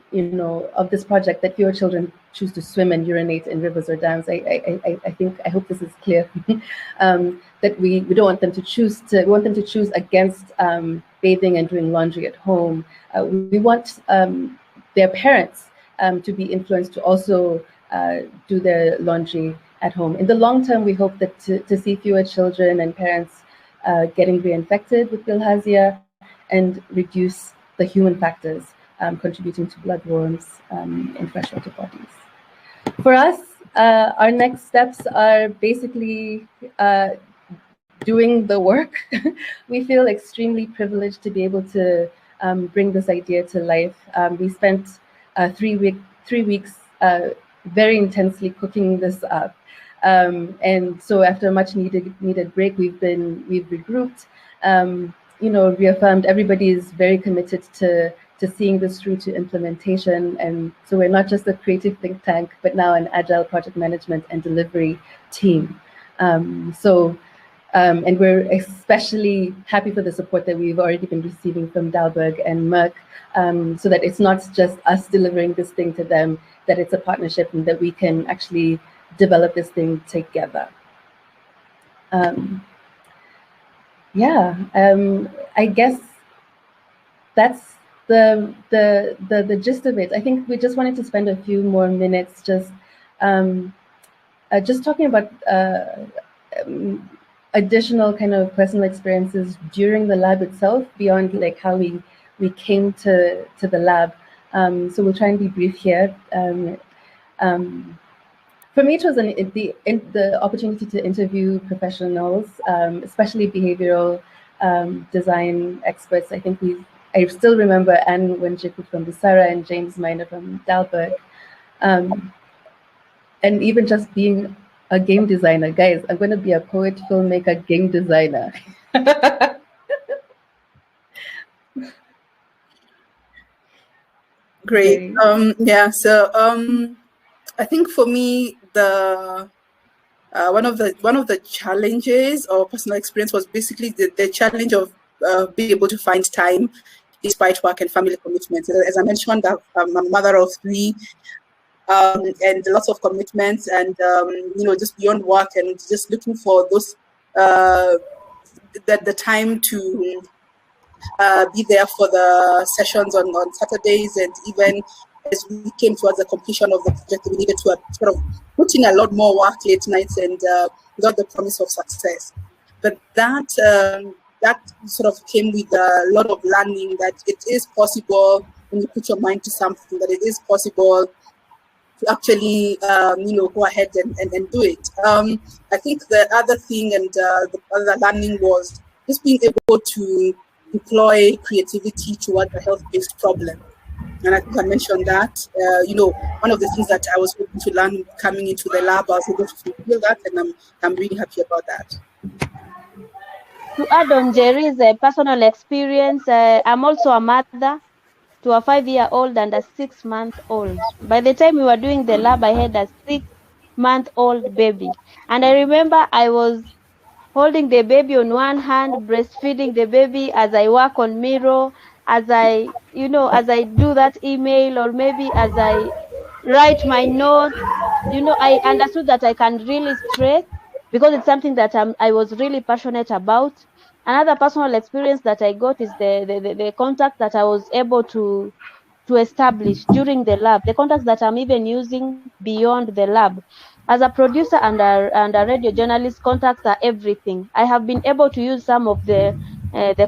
of this project, that fewer children choose to swim and urinate in rivers or dams. I hope this is clear. That we don't want them to choose we want them to choose against bathing and doing laundry at home. We want their parents to be influenced to also do their laundry at home. In the long term, we hope that to see fewer children and parents getting reinfected with bilharzia and reduce the human factors contributing to bloodworms in freshwater bodies. For us, our next steps are basically doing the work. We feel extremely privileged to be able to bring this idea to life. We spent 3 weeks very intensely cooking this up. And so after a much needed break, we've regrouped, reaffirmed everybody is very committed to seeing this through to implementation. And so we're not just a creative think tank, but now an agile project management and delivery team. And we're especially happy for the support that we've already been receiving from Dalberg and Merck, so that it's not just us delivering this thing to them, that it's a partnership and that we can actually develop this thing together. I guess that's the gist of it. I think we just wanted to spend a few more minutes just talking about additional kind of personal experiences during the lab itself, beyond like how we came to the lab. So we'll try and be brief here. For me, it was the opportunity to interview professionals, especially behavioral design experts. I still remember Anne Wenjiku from Busara and James Miner from Dalberg. And even just being a game designer. Guys, I'm going to be a poet, filmmaker, game designer. Great. I think for me, one of the challenges or personal experience was basically the challenge of being able to find time despite work and family commitments. As I mentioned, I'm a mother of 3, and lots of commitments, and just beyond work, and just looking for those the time to be there for the sessions on Saturdays, and even as we came towards the completion of the project, we needed to sort of put in a lot more work late nights and without the promise of success. But that sort of came with a lot of learning that it is possible when you put your mind to something, that it is possible to actually, go ahead and do it. I think the other thing and the other learning was just being able to deploy creativity toward a health-based problem. And I think I mentioned that, one of the things that I was hoping to learn coming into the lab, I was able to fulfill that, and I'm really happy about that. To add on Njeri's personal experience, I'm also a mother to a 5-year-old and a 6-month-old. By the time we were doing the lab, I had a 6-month-old baby. And I remember I was holding the baby on one hand, breastfeeding the baby as I work on Miro, as I do that email, or maybe as I write my notes. I understood that I can really stress because it's something that I was really passionate about. Another personal experience that I got is the contact that I was able to establish during the lab, the contacts that I'm even using beyond the lab. As a producer and a radio journalist, contacts are everything. I have been able to use some of the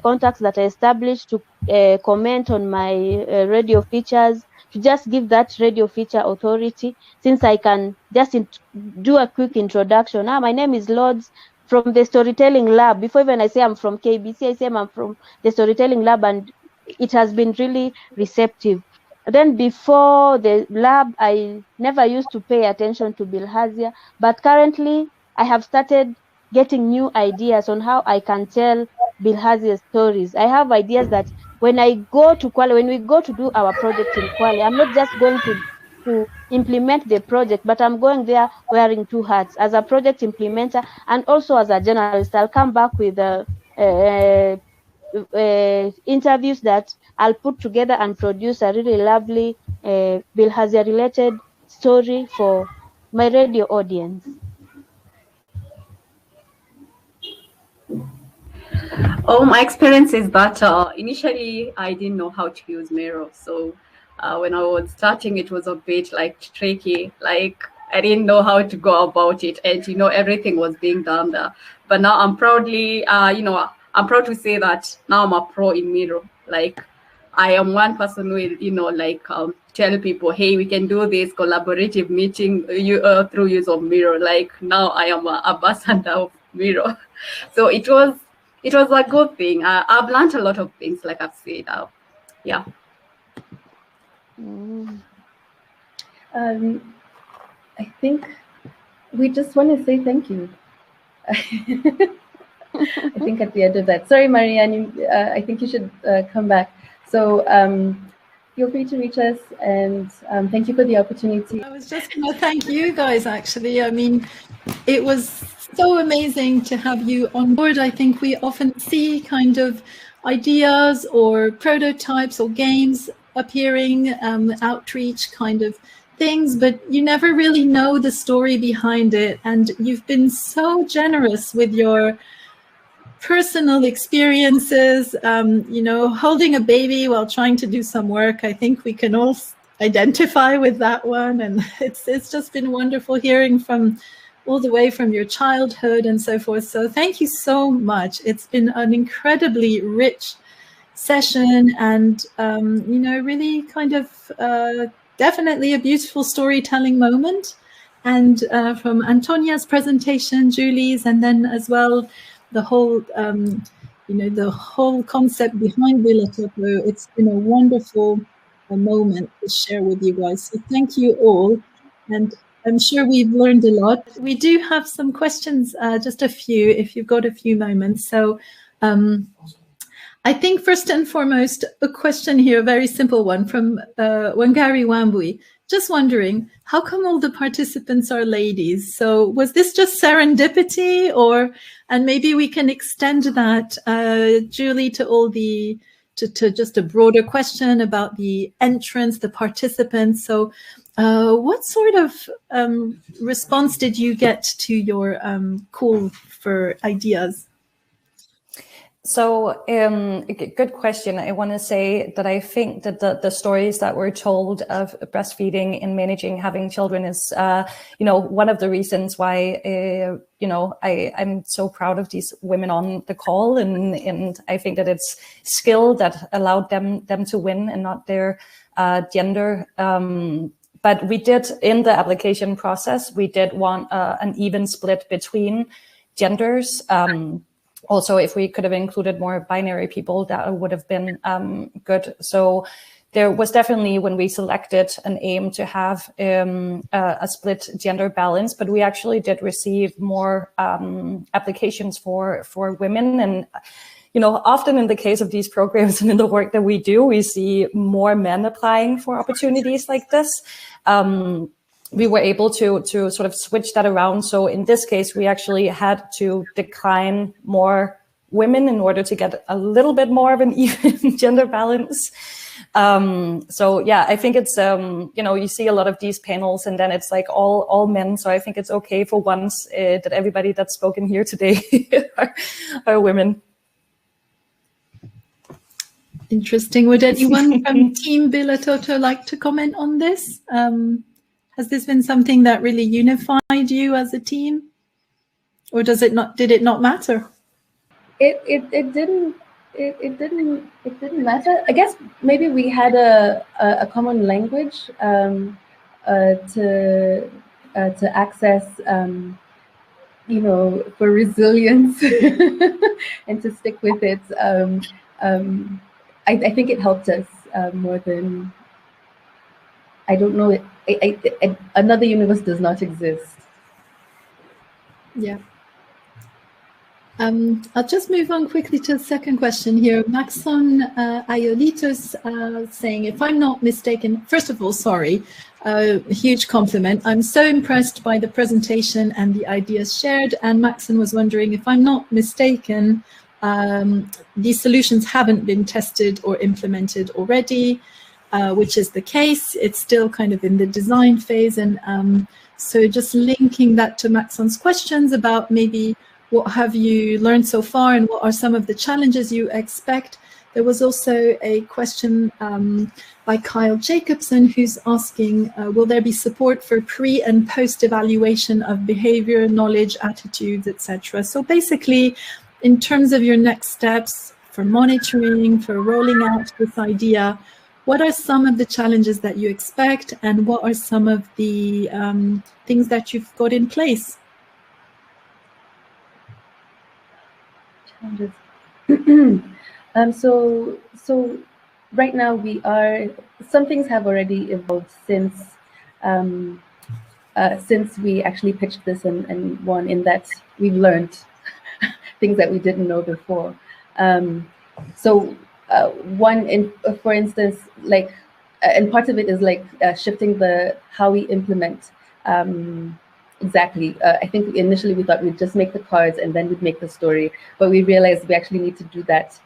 contacts that I established to comment on my radio features, to just give that radio feature authority, since I can just do a quick introduction. My name is Lourdes from the Storytelling Lab. Before even I say I'm from KBC, I say I'm from the Storytelling Lab, and it has been really receptive. Then before the lab, I never used to pay attention to Bilharzia, but currently I have started getting new ideas on how I can tell Bilharzia stories. I have ideas that when I go to Kwale, when we go to do our project in Kwale, I'm not just going to implement the project, but I'm going there wearing two hats, as a project implementer and also as a journalist. I'll come back with interviews that I'll put together and produce a really lovely Bilharzia related story for my radio audience. Oh, my experience is that initially I didn't know how to use Miro. So when I was starting, it was a bit like tricky. Like I didn't know how to go about it, and everything was being done there. But now I'm proudly, I'm proud to say that now I'm a pro in Miro. Like I am one person who tell people, hey, we can do this collaborative meeting through use of Miro. Like now I am an ambassador of Miro. So it was a good thing. I've learned a lot of things, like I've said. Yeah. I think we just want to say thank you. I think at the end of that. Sorry, Marianne, I think you should come back. So feel free to reach us, and thank you for the opportunity. I was just going to thank you guys, actually. I mean, it was so amazing to have you on board. I think we often see kind of ideas or prototypes or games appearing, outreach kind of things, but you never really know the story behind it. And you've been so generous with your personal experiences, holding a baby while trying to do some work. I think we can all identify with that one. And it's just been wonderful hearing from all the way from your childhood and so forth. So thank you so much. It's been an incredibly rich session, and, really kind of definitely a beautiful storytelling moment. And from Antonia's presentation, Julie's, and then as well, the whole, the whole concept behind Bilhatoto. It's been a wonderful moment to share with you guys. So thank you all. And I'm sure we've learned a lot. We do have some questions, just a few, if you've got a few moments. So I think first and foremost, a question here, a very simple one from Wangari Wambui. Just wondering, how come all the participants are ladies? So was this just serendipity, and maybe we can extend that, Julie, to all the, to just a broader question about the entrance, the participants. So what sort of response did you get to your call for ideas? So good question. I want to say that I think that the stories that were told of breastfeeding and managing having children is, one of the reasons why, I'm so proud of these women on the call. And I think that it's skill that allowed them to win and not their gender. But we did, in the application process, we did want an even split between genders. Also, if we could have included more binary people, that would have been good. So there was definitely, when we selected, an aim to have a split gender balance, but we actually did receive more applications for women. And, often in the case of these programs and in the work that we do, we see more men applying for opportunities like this. We were able to sort of switch that around. So in this case, we actually had to decline more women in order to get a little bit more of an even gender balance. So yeah, I think it's, you see a lot of these panels and then it's like all men. So I think it's okay for once that everybody that's spoken here today are women. Interesting. Would anyone from Team Bilhatoto like to comment on this? Has this been something that really unified you as a team? Or did it not matter? It didn't matter. I guess maybe we had a common language to access, for resilience and to stick with it. I think it helped us more than, I don't know, another universe does not exist. Yeah. I'll just move on quickly to the second question here. Maxon Iolitos saying, if I'm not mistaken, first of all, sorry, a huge compliment. I'm so impressed by the presentation and the ideas shared. And Maxon was wondering, if I'm not mistaken, these solutions haven't been tested or implemented already, which is the case. It's still kind of in the design phase. And so just linking that to Maxon's questions about maybe what have you learned so far and what are some of the challenges you expect? There was also a question by Kyle Jacobson who's asking, will there be support for pre and post evaluation of behavior, knowledge, attitudes, etc.? So basically, in terms of your next steps for monitoring, for rolling out this idea, what are some of the challenges that you expect and what are some of the things that you've got in place? So right now some things have already evolved since we actually pitched this and won, in that we've learned things that we didn't know before. For instance, like, and part of it is like shifting how we implement. Exactly. I think initially we thought we'd just make the cards and then we'd make the story, but we realized we actually need to do that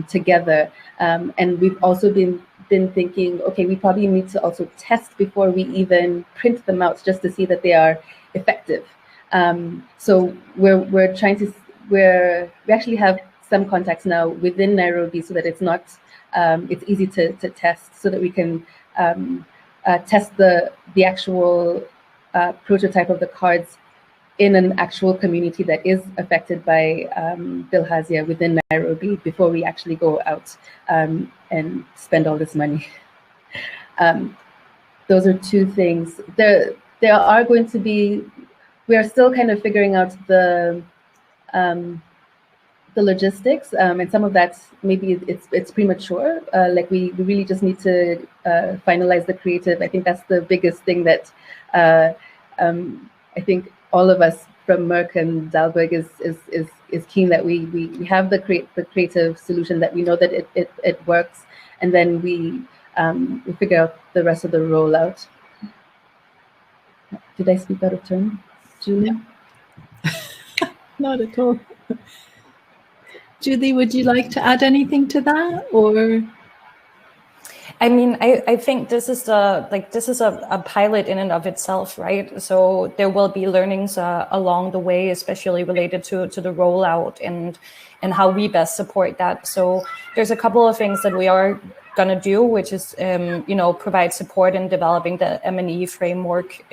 together. And we've also been thinking, okay, we probably need to also test before we even print them out, just to see that they are effective. So we actually have some contacts now within Nairobi, so that it's not, it's easy to test, so that we can test the actual prototype of the cards in an actual community that is affected by Bilharzia within Nairobi before we actually go out and spend all this money. Those are two things. There are going to be, we are still kind of figuring out the logistics, and some of that maybe it's premature. Like we really just need to finalize the creative. I think that's the biggest thing that I think all of us from Merck and Dalberg is keen that we have the creative solution, that we know that it works, and then we figure out the rest of the rollout. Did I speak out of turn, Julia? Not at all. Julie, would you like to add anything to that, or? I mean, I think this is a pilot in and of itself, right? So there will be learnings along the way, especially related to the rollout and how we best support that. So there's a couple of things that we are going to do, which is, provide support in developing the M&E framework,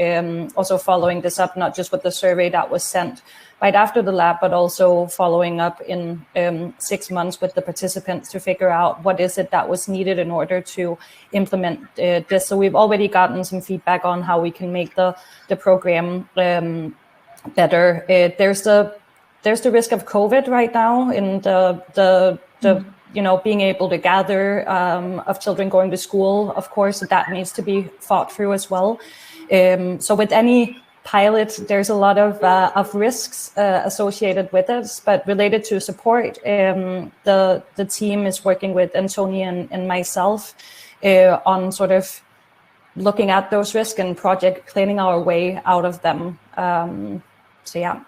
also following this up, not just with the survey that was sent right after the lab, but also following up in 6 months with the participants to figure out what is it that was needed in order to implement this. So we've already gotten some feedback on how we can make the program better. There's the risk of COVID right now in the being able to gather of children going to school. Of course, that needs to be thought through as well. So with any pilot, there's a lot of risks associated with it, but related to support, the team is working with Antonia and myself on sort of looking at those risks and project planning our way out of them. So yeah.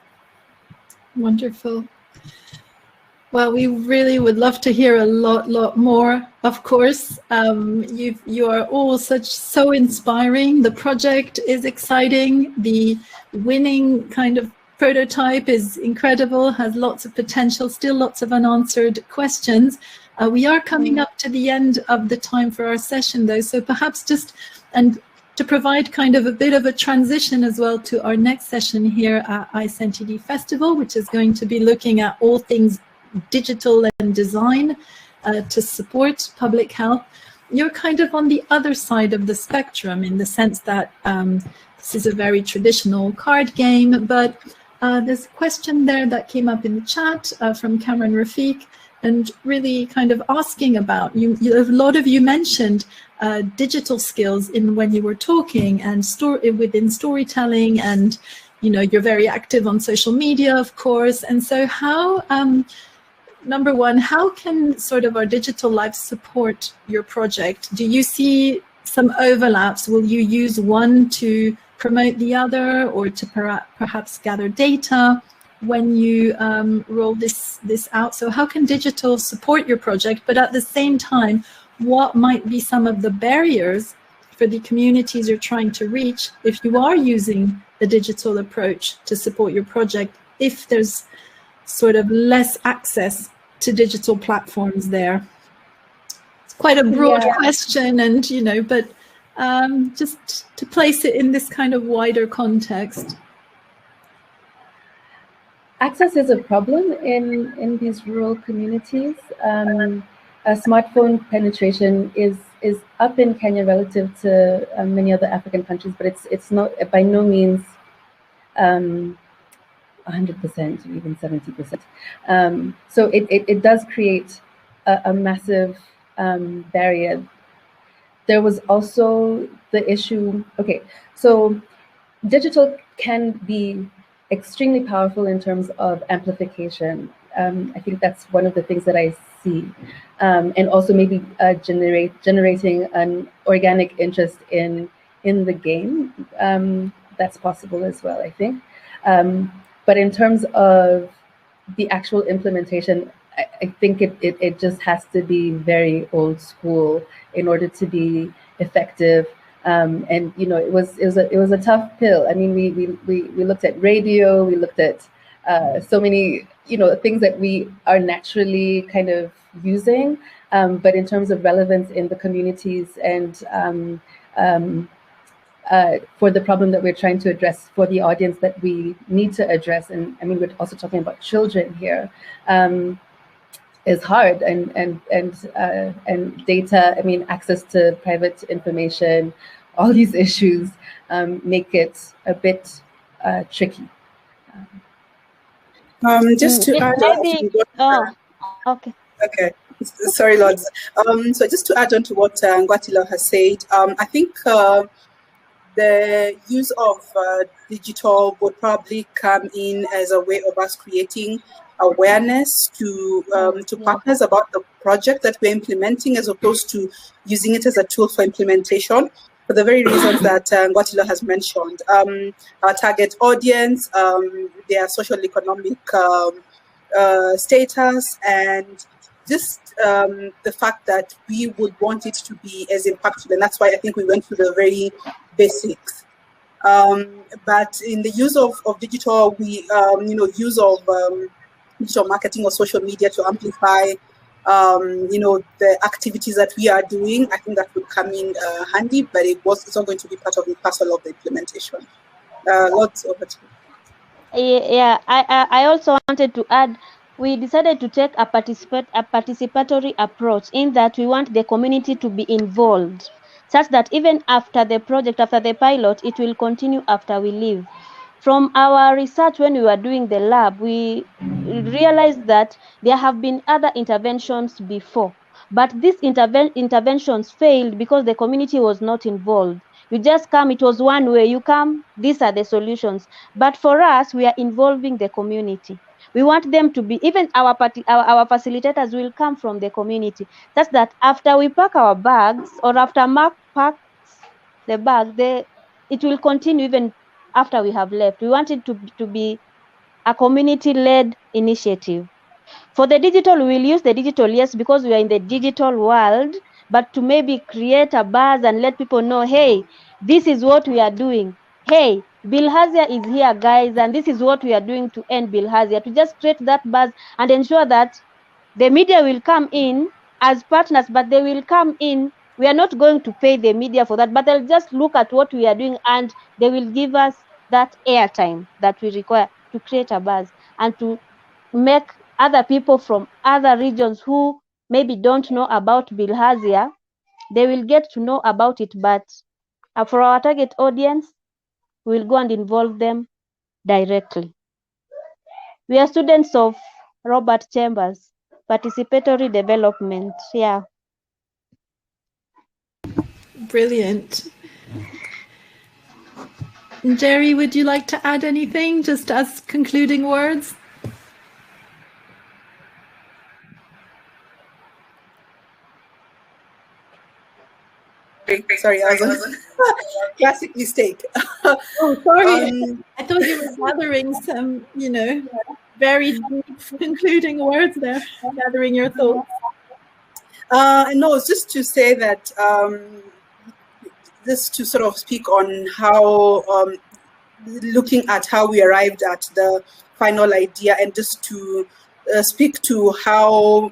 Wonderful. Well, we really would love to hear a lot more, of course. You are all so inspiring. The project is exciting. The winning kind of prototype is incredible, has lots of potential, still lots of unanswered questions. We are coming up to the end of the time for our session, though, so perhaps and to provide kind of a bit of a transition as well to our next session here at ISNTD Festival, which is going to be looking at all things digital and design to support public health. You're kind of on the other side of the spectrum in the sense that this is a very traditional card game, but there's a question there that came up in the chat from Cameron Rafiq, and really kind of asking about, a lot of you mentioned digital skills when you were talking, and within storytelling, and you're very active on social media, of course. And so how, number one, how can sort of our digital life support your project? Do you see some overlaps? Will you use one to promote the other, or to perhaps gather data when you roll this out? So how can digital support your project? But at the same time, what might be some of the barriers for the communities you're trying to reach if you are using the digital approach to support your project, if there's sort of less access to digital platforms there? It's quite a broad question, and but just to place it in this kind of wider context. Access is a problem in these rural communities. Smartphone penetration is up in Kenya relative to many other African countries, but it's not by no means 100% or even 70%. So it does create a massive barrier. There was also the issue. Okay, so digital can be extremely powerful in terms of amplification. I think that's one of the things that I see, and also maybe generating an organic interest in the game. That's possible as well, I think. But in terms of the actual implementation, I think it just has to be very old school in order to be effective. And it was a tough pill. I mean, we looked at radio, we looked at so many things that we are naturally kind of using, but in terms of relevance in the communities and for the problem that we're trying to address, for the audience that we need to address, and I mean, we're also talking about children here, is hard, and data. I mean, access to private information, all these issues make it a bit tricky. Just to add on. Okay. Okay. Sorry, Lourdes. So just to add on to what Ngwatilo has said, I think the use of digital would probably come in as a way of us creating awareness to partners about the project that we're implementing, as opposed to using it as a tool for implementation, for the very reasons that Ngwatilo has mentioned. Our target audience, their social economic status, and just the fact that we would want it to be as impactful, and that's why I think we went to the very basics. But in the use of digital, we use of digital marketing or social media to amplify the activities that we are doing, I think that would come in handy, but it's not going to be part of the parcel of the implementation. Lourdes, over to you. Yeah, I also wanted to add, we decided to take a participatory approach, in that we want the community to be involved, such that even after the project, after the pilot, it will continue after we leave. From our research when we were doing the lab, we realized that there have been other interventions before, but these interventions failed because the community was not involved. You just come, it was one way, you come, these are the solutions. But for us, we are involving the community. We want them to be, even our facilitators will come from the community. That's that after we pack our bags, or after Mark packs the bag, it will continue even after we have left. We want it to be a community-led initiative. For the digital, we will use the digital, yes, because we are in the digital world, but to maybe create a buzz and let people know, hey, this is what we are doing. Hey, Bilharzia is here, guys, and this is what we are doing to end Bilharzia. To just create that buzz and ensure that the media will come in as partners, but they will come in. We are not going to pay the media for that, but they'll just look at what we are doing and they will give us that airtime that we require to create a buzz and to make other people from other regions who maybe don't know about Bilharzia, they will get to know about it. But for our target audience, we will go and involve them directly. We are students of Robert Chambers, participatory development. Yeah. Brilliant. Njeri, would you like to add anything, just as concluding words? Sorry, I was on classic mistake. Oh, sorry. I thought you were gathering some, very deep concluding words there, gathering your thoughts. No, it's just to say that, just to sort of speak on how, looking at how we arrived at the final idea, and just to speak to how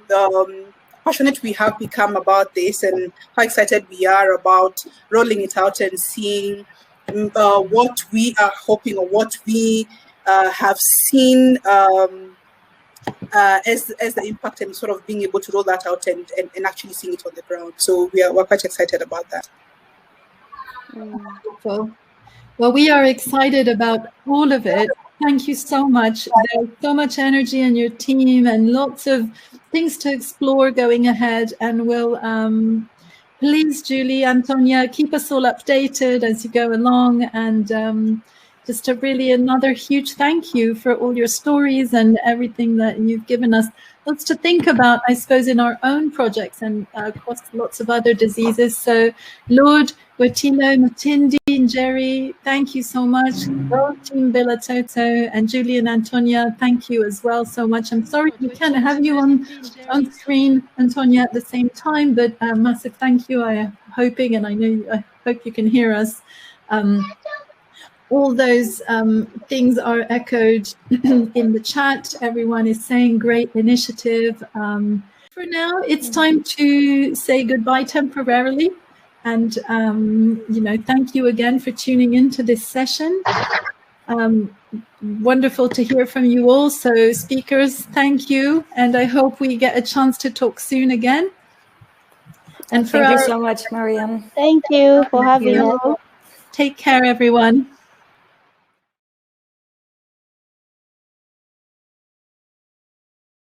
passionate we have become about this and how excited we are about rolling it out and seeing what we are hoping, or what we have seen as the impact, and sort of being able to roll that out and actually seeing it on the ground. So we're quite excited about that. Wonderful. Well, we are excited about all of it. Thank you so much. There's so much energy in your team and lots of things to explore going ahead. And we'll please, Julie, Antonia, keep us all updated as you go along. And just a really another huge thank you for all your stories and everything that you've given us. Lots to think about, I suppose, in our own projects and across lots of other diseases. So, Lourdes, Ngwatilo, Mutindi, Njeri, thank you so much. Well, Team Bilhatoto and Julie and Antonia, thank you as well so much. I'm sorry we can't have you on screen, Antonia, at the same time, but massive thank you. I'm hoping, and I hope you can hear us. All those things are echoed in the chat. Everyone is saying great initiative. For now, it's time to say goodbye temporarily. And, thank you again for tuning into this session. Wonderful to hear from you all. So speakers, thank you. And I hope we get a chance to talk soon again. And thank you so much, Mariam. Thank you for having us. Take care, everyone.